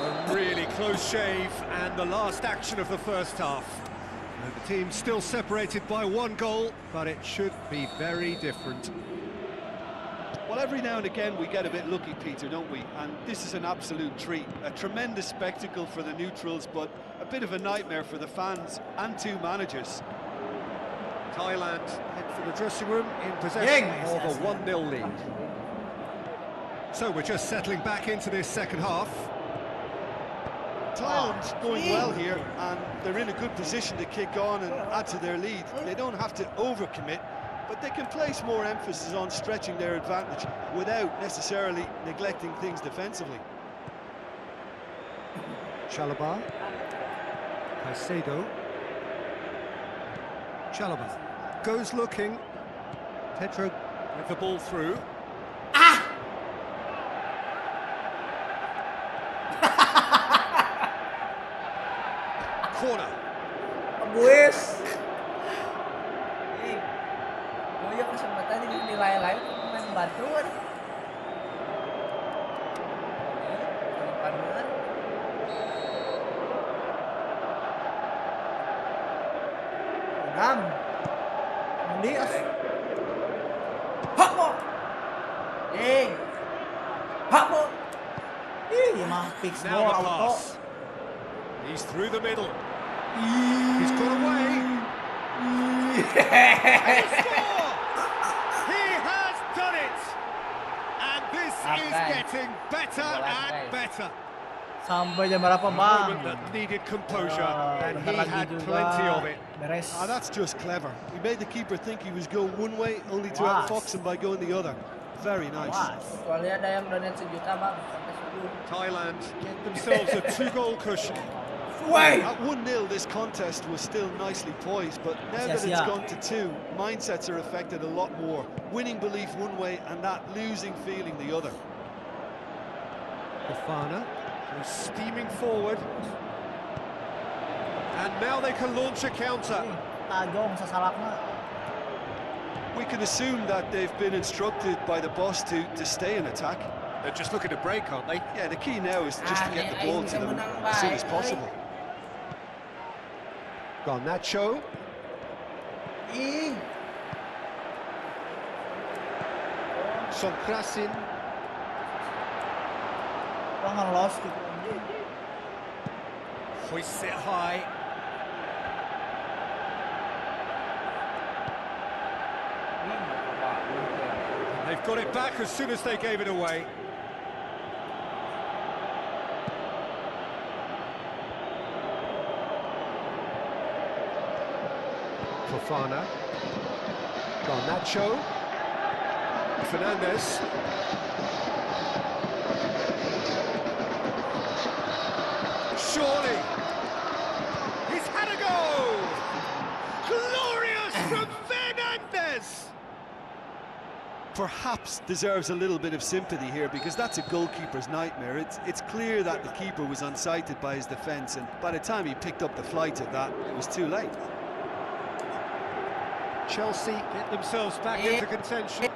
A really close shave, and the last action of the first half. And the team's still separated by one goal, but it should be very different. Well, every now and again we get a bit lucky, Peter, don't we? And this is an absolute treat. A tremendous spectacle for the neutrals, but a bit of a nightmare for the fans and two managers. Thailand head for the dressing room in possession of a 1-0 lead. So we're just settling back into this second half. Thailand's going well here, and they're in a good position to kick on and add to their lead. They don't have to overcommit, but they can place more emphasis on stretching their advantage without necessarily neglecting things defensively. Chalobah. Caicedo. Chalobah goes looking. Pedro with the ball through. Corner. Wes. Goyang kesempatan ini nilai lain main batu kan. Partner. Enam. Dias. Hakmo. Hakmo. Ih, mah fix Now ball the auto. pass. He's through the middle. He's got away. And he scored! He has done it! And this is getting better and better. Sampai jam berapa, A Bang? moment that needed composure, and he Bentar lagi had juga plenty of it. beres. That's just clever. He made the keeper think he was going one way, only to outfox him by going the other. Very nice. Kecuali ada yang donate sejuta, Bang. Thailand get themselves a 2-goal cushion. At 1-0, this contest was still nicely poised, but now that it's gone to 2, mindsets are affected a lot more. Winning belief one way and that losing feeling the other. Fofana goes steaming forward. And now they can launch a counter. Tajong sa salakna. We can assume that they've been instructed by the boss to stay in attack. They're just looking to break, aren't they? Yeah, the key now is just to get the ball to them as soon as possible. Garnacho. Sonkrasin. Jangan lost gitu. Hoists it high. They've got it back as soon as they gave it away. Fofana. Garnacho. Fernandez. Surely. He's had a go! Glorious from Fernandez! Perhaps deserves a little bit of sympathy here, because that's a goalkeeper's nightmare. It's clear that the keeper was unsighted by his defence, and by the time he picked up the flight at that, it was too late. Chelsea get themselves back into contention.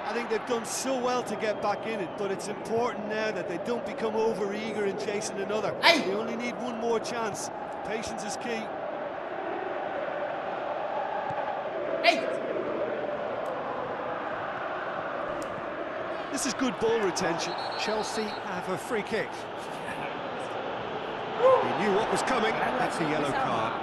I think they've done so well to get back in it, but it's important now that they don't become over-eager in chasing another. They only need one more chance. Patience is key. This is good ball retention. Chelsea have a free kick. He knew what was coming. That's a yellow card.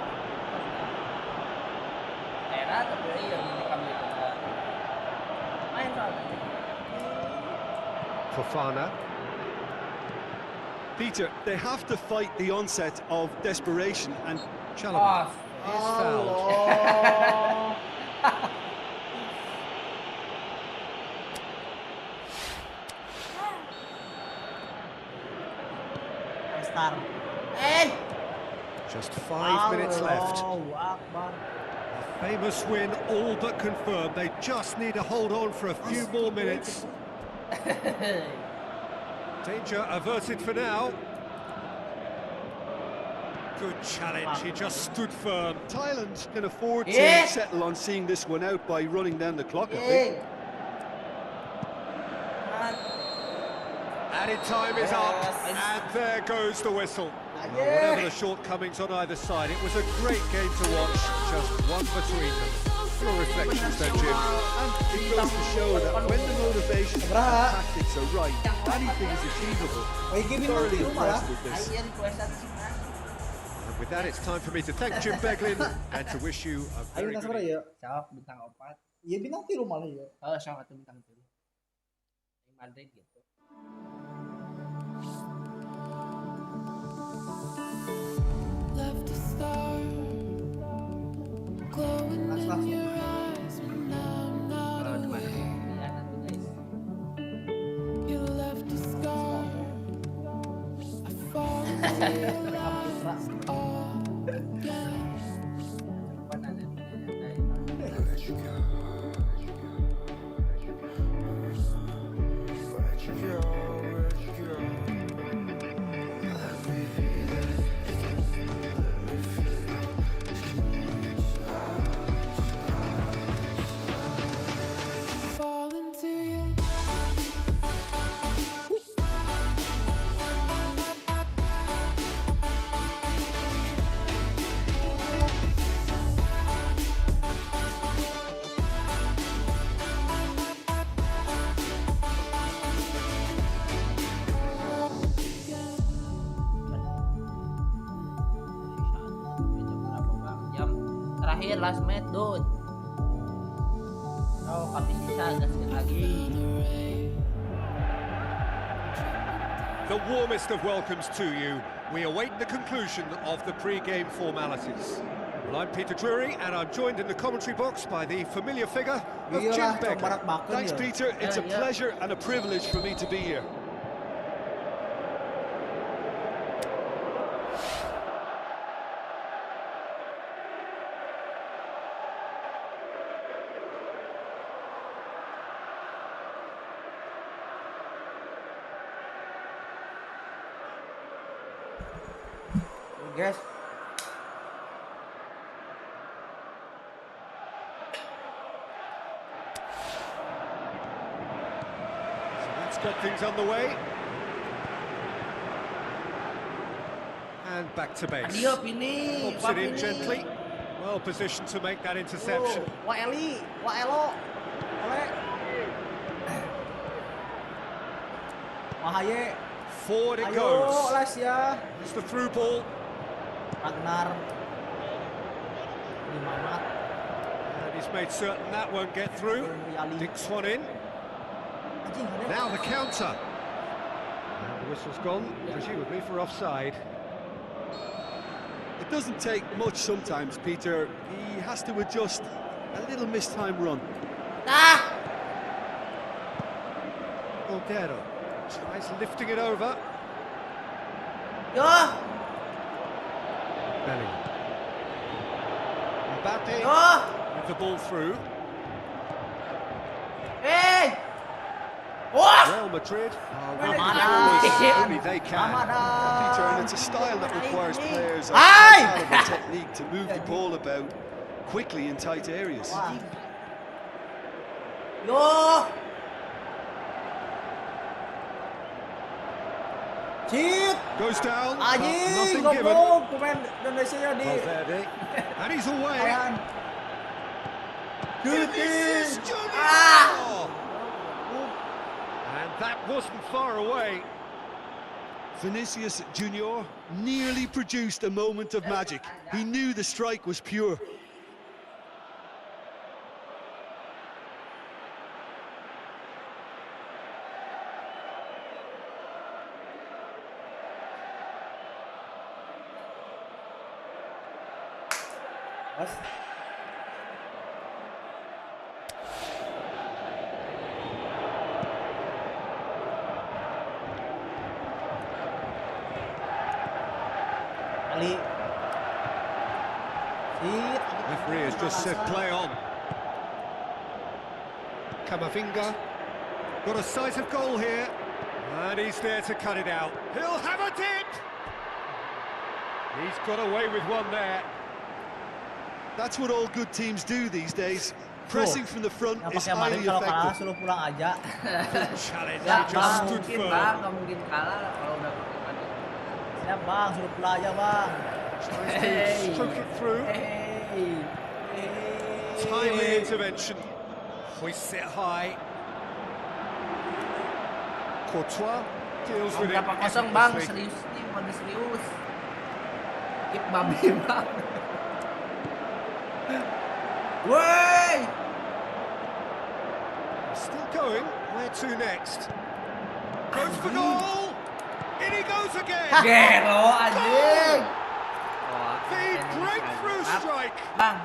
Fofana. Peter, they have to fight the onset of desperation, and Chalobah is fouled. Just 5 minutes left. A famous win, all but confirmed. They just need to hold on for a few more minutes. Danger averted for now. Good challenge, he just stood firm. Thailand can afford to settle on seeing this one out by running down the clock, I think. Added time is up, and there goes the whistle. Well, whatever the shortcomings on either side, it was a great game to watch, just one between them. Your reflections then, Jim. And it goes to show that when the motivation and tactics are right, anything is achievable. Thoroughly impressed with this. And with that, it's time for me to thank Jim Beglin and to wish you a very good evening. Sok bintang 4. Iya bintang 3 malah ya. Sok atau bintang 3. Yang Madrid gitu. Left a star glowing in your eyes, but now I'm not aware. You left a scar. I fall into Terakhir last match, dude. Oh, kami sisa gaskin lagi. The warmest of welcomes to you. We await the conclusion of the pre-game formalities. Well, I'm Peter Drury, and I'm joined in the commentary box by the familiar figure of Jim Becker. Thanks, Peter. It's a pleasure and a privilege for me to be here. Guys, So let's get things underway. And back to base. Adiop ini. Pops it in gently. Well positioned to make that interception. Wah Eli, wah Elo, oleh, Mahaye, Forward it ayo goes. Les ya, It's the through ball. Ragnar, Mamat, And he's made certain that won't get through. Yali, Dinks one in. anjing ada. Now the counter. And the whistle's gone, presumably for offside. It doesn't take much sometimes, Peter. He has to adjust a little mistime run. Ah! Cordero tries lifting it over. Yo! Belly. Mbappe Yo! with the ball through. Hey! Wah! Real Madrid are winning Ramadan. as only they can. Peter, and Ramadan. it's a style that requires players of Aye! high caliber technique to move the ball about quickly in tight areas. Wah. Yo! Cheat, Goes down, but anjing, nothing given. goblok, pemain Indonesia di Valverde. And he's away. Thailand. Vinicius Shooting. Junior! Ah! And that wasn't far away. Vinicius Junior nearly produced a moment of magic. He knew the strike was pure. Bos. Ali. Cheat. Referee has just said play on. Camavinga got a sight of goal here, and he's there to cut it out. He'll have a dip. He's got away with one there. That's what all good teams do these days. Pressing from the front Yang is pakai Madrid highly kalau kalah effective. suruh pulang aja. Challenge, Ya, he just bang, stood mungkin firm. bang, nggak mungkin kalah kalau udah pakai Madrid. Siap bang, suruh pulang aja bang. Tries to stroke it through. Hey. Timely intervention. Hoists it high. Courtois deals with it. Berapa kosong bang, effortlessly. serius nih, pada serius. Keep babi bang. Woi! Still going. Where to next? Goes for goal. In he goes again. Gelo anjing. The breakthrough strike. Bang.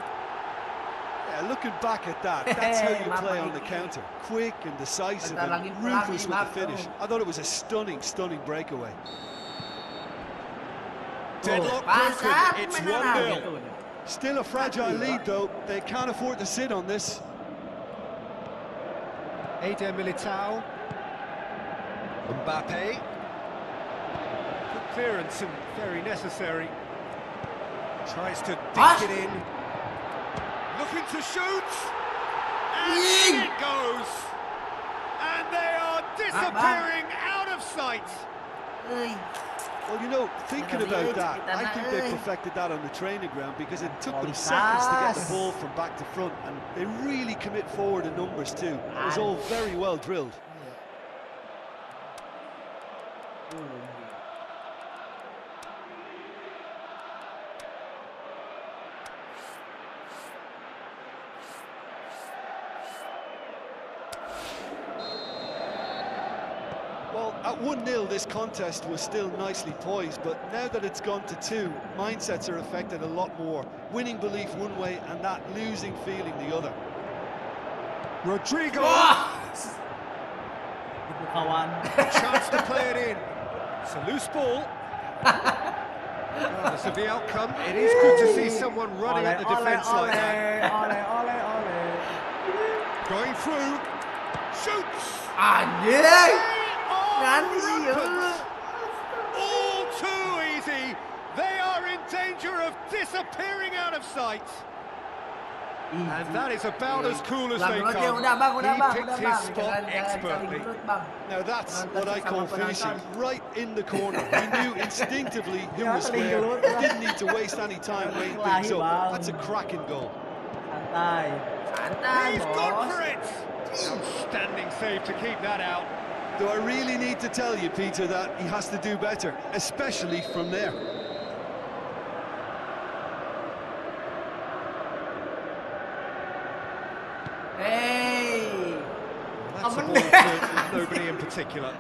Yeah, looking back at that, that's how you play on the counter. Quick and decisive and ruthless with the finish. I thought it was a stunning, stunning breakaway. Deadlock Pasang, broken. It's menang. 1-0. Still a fragile lead, though. They can't afford to sit on this. Eder Militao. Mbappe. Good clearance and very necessary. Tries to dink it in. Looking to shoot. And in it goes. And they are disappearing out of sight. Well, you know, thinking about that, I think they perfected that on the training ground because it took them seconds to get the ball from back to front, and they really commit forward in numbers too. It was all very well drilled. Well, at 1-0, this contest was still nicely poised, but now that it's gone to 2, mindsets are affected a lot more. Winning belief one way and that losing feeling the other. Rodrigo. Chance to play it in. It's a loose ball. Regardless of the outcome, it is good to see someone running at the defence like that. Going through. Shoots. Anjing. All too easy. They are in danger of disappearing out of sight. And that is about as cool as they come. He picked his spot expertly. Now that's what I call finishing, right in the corner. He knew instinctively who was where, and didn't need to waste any time weighing things up. That's a cracking goal. He's gone for it. Outstanding save to keep that out. Do I really need to tell you, Peter, that he has to do better, especially from there? Hey. That's a ball for nobody in particular.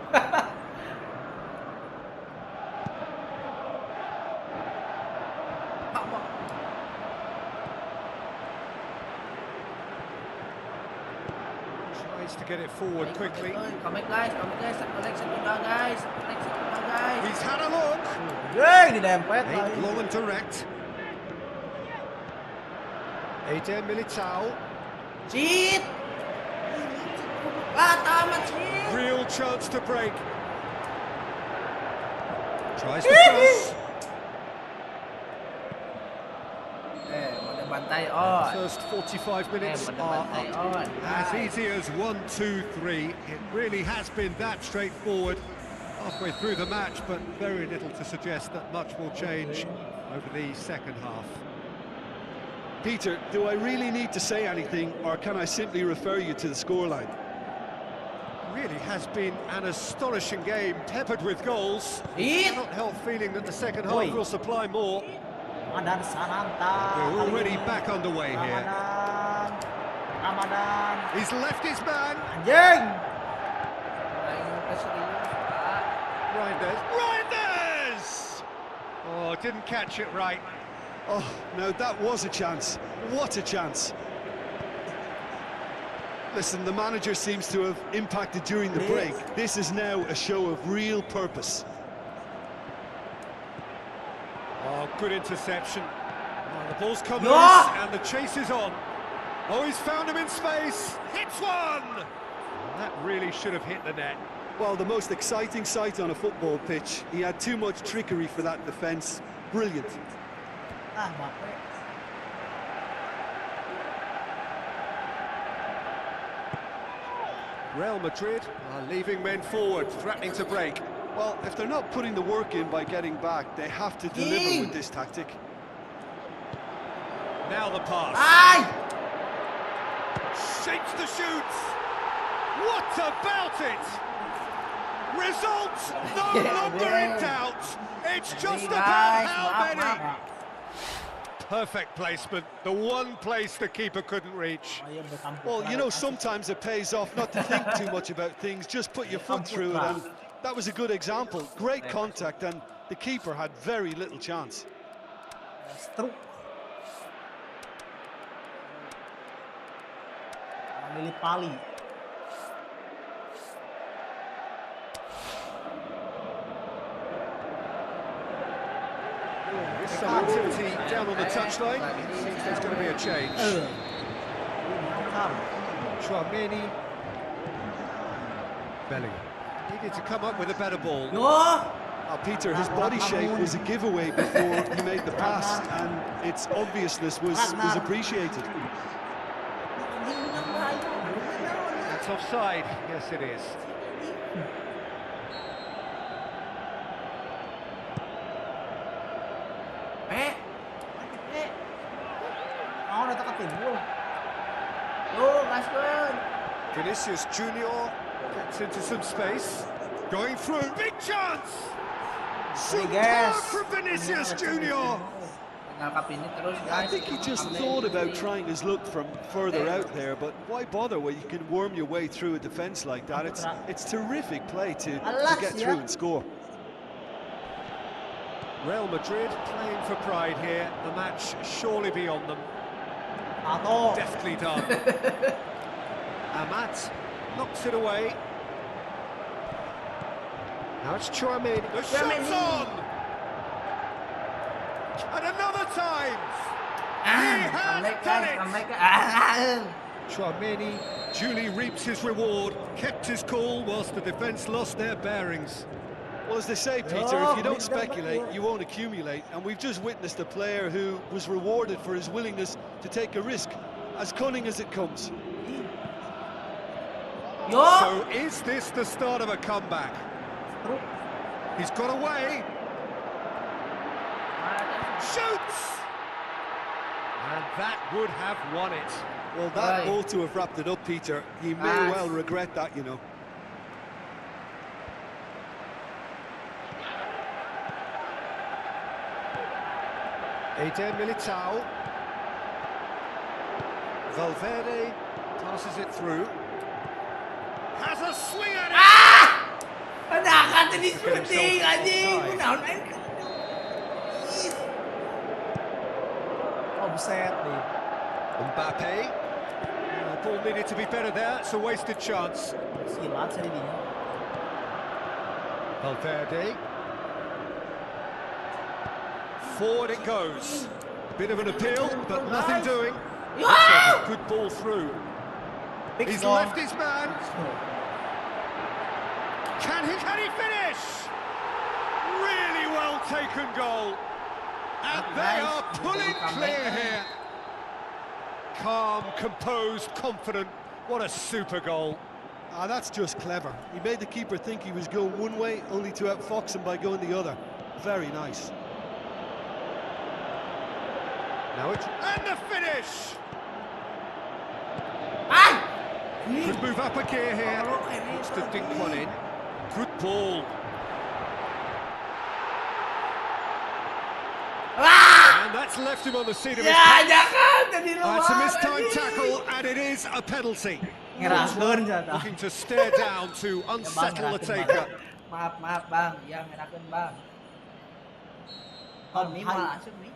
Tries to get it forward quickly. Comment guys, guys. He's had a look. Didempet. Aimed long and direct. Eder Militao. Cheat. Tamat cheat. Real chance to break. Tries to cross. Bantai on. First 45 minutes are up. As easy as 1, 2, 3. It really has been that straightforward halfway through the match, but very little to suggest that much will change over the second half. Peter, do I really need to say anything, or can I simply refer you to the scoreline? Really has been an astonishing game, peppered with goals. Cannot help feeling that the second half will supply more. We're already back underway here. He's left his man. Reinders! Oh, didn't catch it right. Oh, no, that was a chance. What a chance. Listen, the manager seems to have impacted during the break. This is now a show of real purpose. Oh, good interception. Oh, the ball's come loose and the chase is on. Oh, he's found him in space. Hits one! That really should have hit the net. Well, the most exciting sight on a football pitch. He had too much trickery for that defence. Brilliant. Real Madrid are leaving men forward, threatening to break. Well, if they're not putting the work in by getting back, they have to deliver with this tactic. Now the pass. Shapes the shoots. What about it? Results no longer in doubt. It's just about how many. Perfect placement, the one place the keeper couldn't reach. Well, you know, sometimes it pays off not to think too much about things, just put your foot through it, and that was a good example. Great contact, and the keeper had very little chance. There's some activity down on the touchline. It seems there's going to be a change. Turney. Bellingham needed to come up with a better ball. Peter, his body shape was a giveaway before he made the pass, and its obviousness was appreciated. That's offside. Yes, it is. Vinicius Junior gets into some space. Going through, big chance! Superb from Vinicius Junior! I think he just thought about trying his luck from further out there, but why bother when you can worm your way through a defence like that? It's terrific play to get through and score. Real Madrid playing for pride here. The match surely beyond them. Deftly done. Amat knocks it away. Now it's Turney. The shot's on! And another time! He has done it! Turney duly reaps his reward, kept his cool whilst the defence lost their bearings. Well, as they say, Peter, if you don't speculate, you won't accumulate. And we've just witnessed a player who was rewarded for his willingness to take a risk, as cunning as it comes. So is this the start of a comeback? He's got away. Shoots! And that would have won it. Well, that ought to have wrapped it up, Peter. He may well regret that, you know. Eder Militao. Valverde passes it through. Has a swing at it! Mbappe. The ball needed to be better there. It's a wasted chance. Valverde. Forward it goes. Bit of an appeal, but nothing doing. A good ball through. He's left his man. Can he finish? Really well taken goal. And they are pulling clear here. Calm, composed, confident. What a super goal. That's just clever. He made the keeper think he was going one way, only to outfox him by going the other. Very nice. Now it's... And the finish! Could move up a gear here. Needs to dink one in. Good ball. And that's left him on the seat of his pants. It's a mistimed tackle, and it is a penalty. Looking to stare down to unsettle the taker. Maaf bang, ya merahkan bang. Turney malah asuk nih.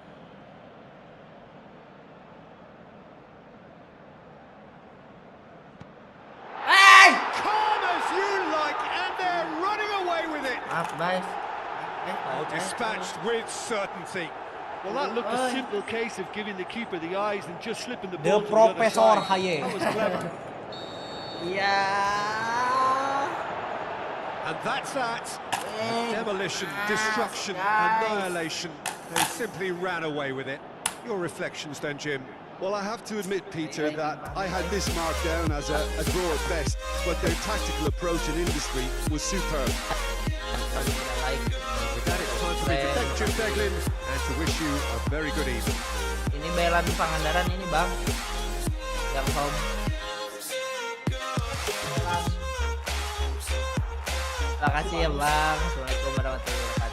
Calm as you like, and they're running away with it. Maaf guys. Dispatched with certainty. Well, that looked a simple case of giving the keeper the eyes and just slipping the The ball to the other Professor side. Haye. That was clever. And that's that. Demolition, destruction, annihilation. They simply ran away with it. Your reflections then, Jim? Well, I have to admit, Peter, that I had this marked down as a draw at best, but their tactical approach in industry was superb. With that, it's time for me to thank Jim Deglin and to wish you a very good evening. Ini Belan Pangandaran ini bang, yang home. Terima kasih ya bang. Assalamualaikum warahmatullahi wabarakatuh.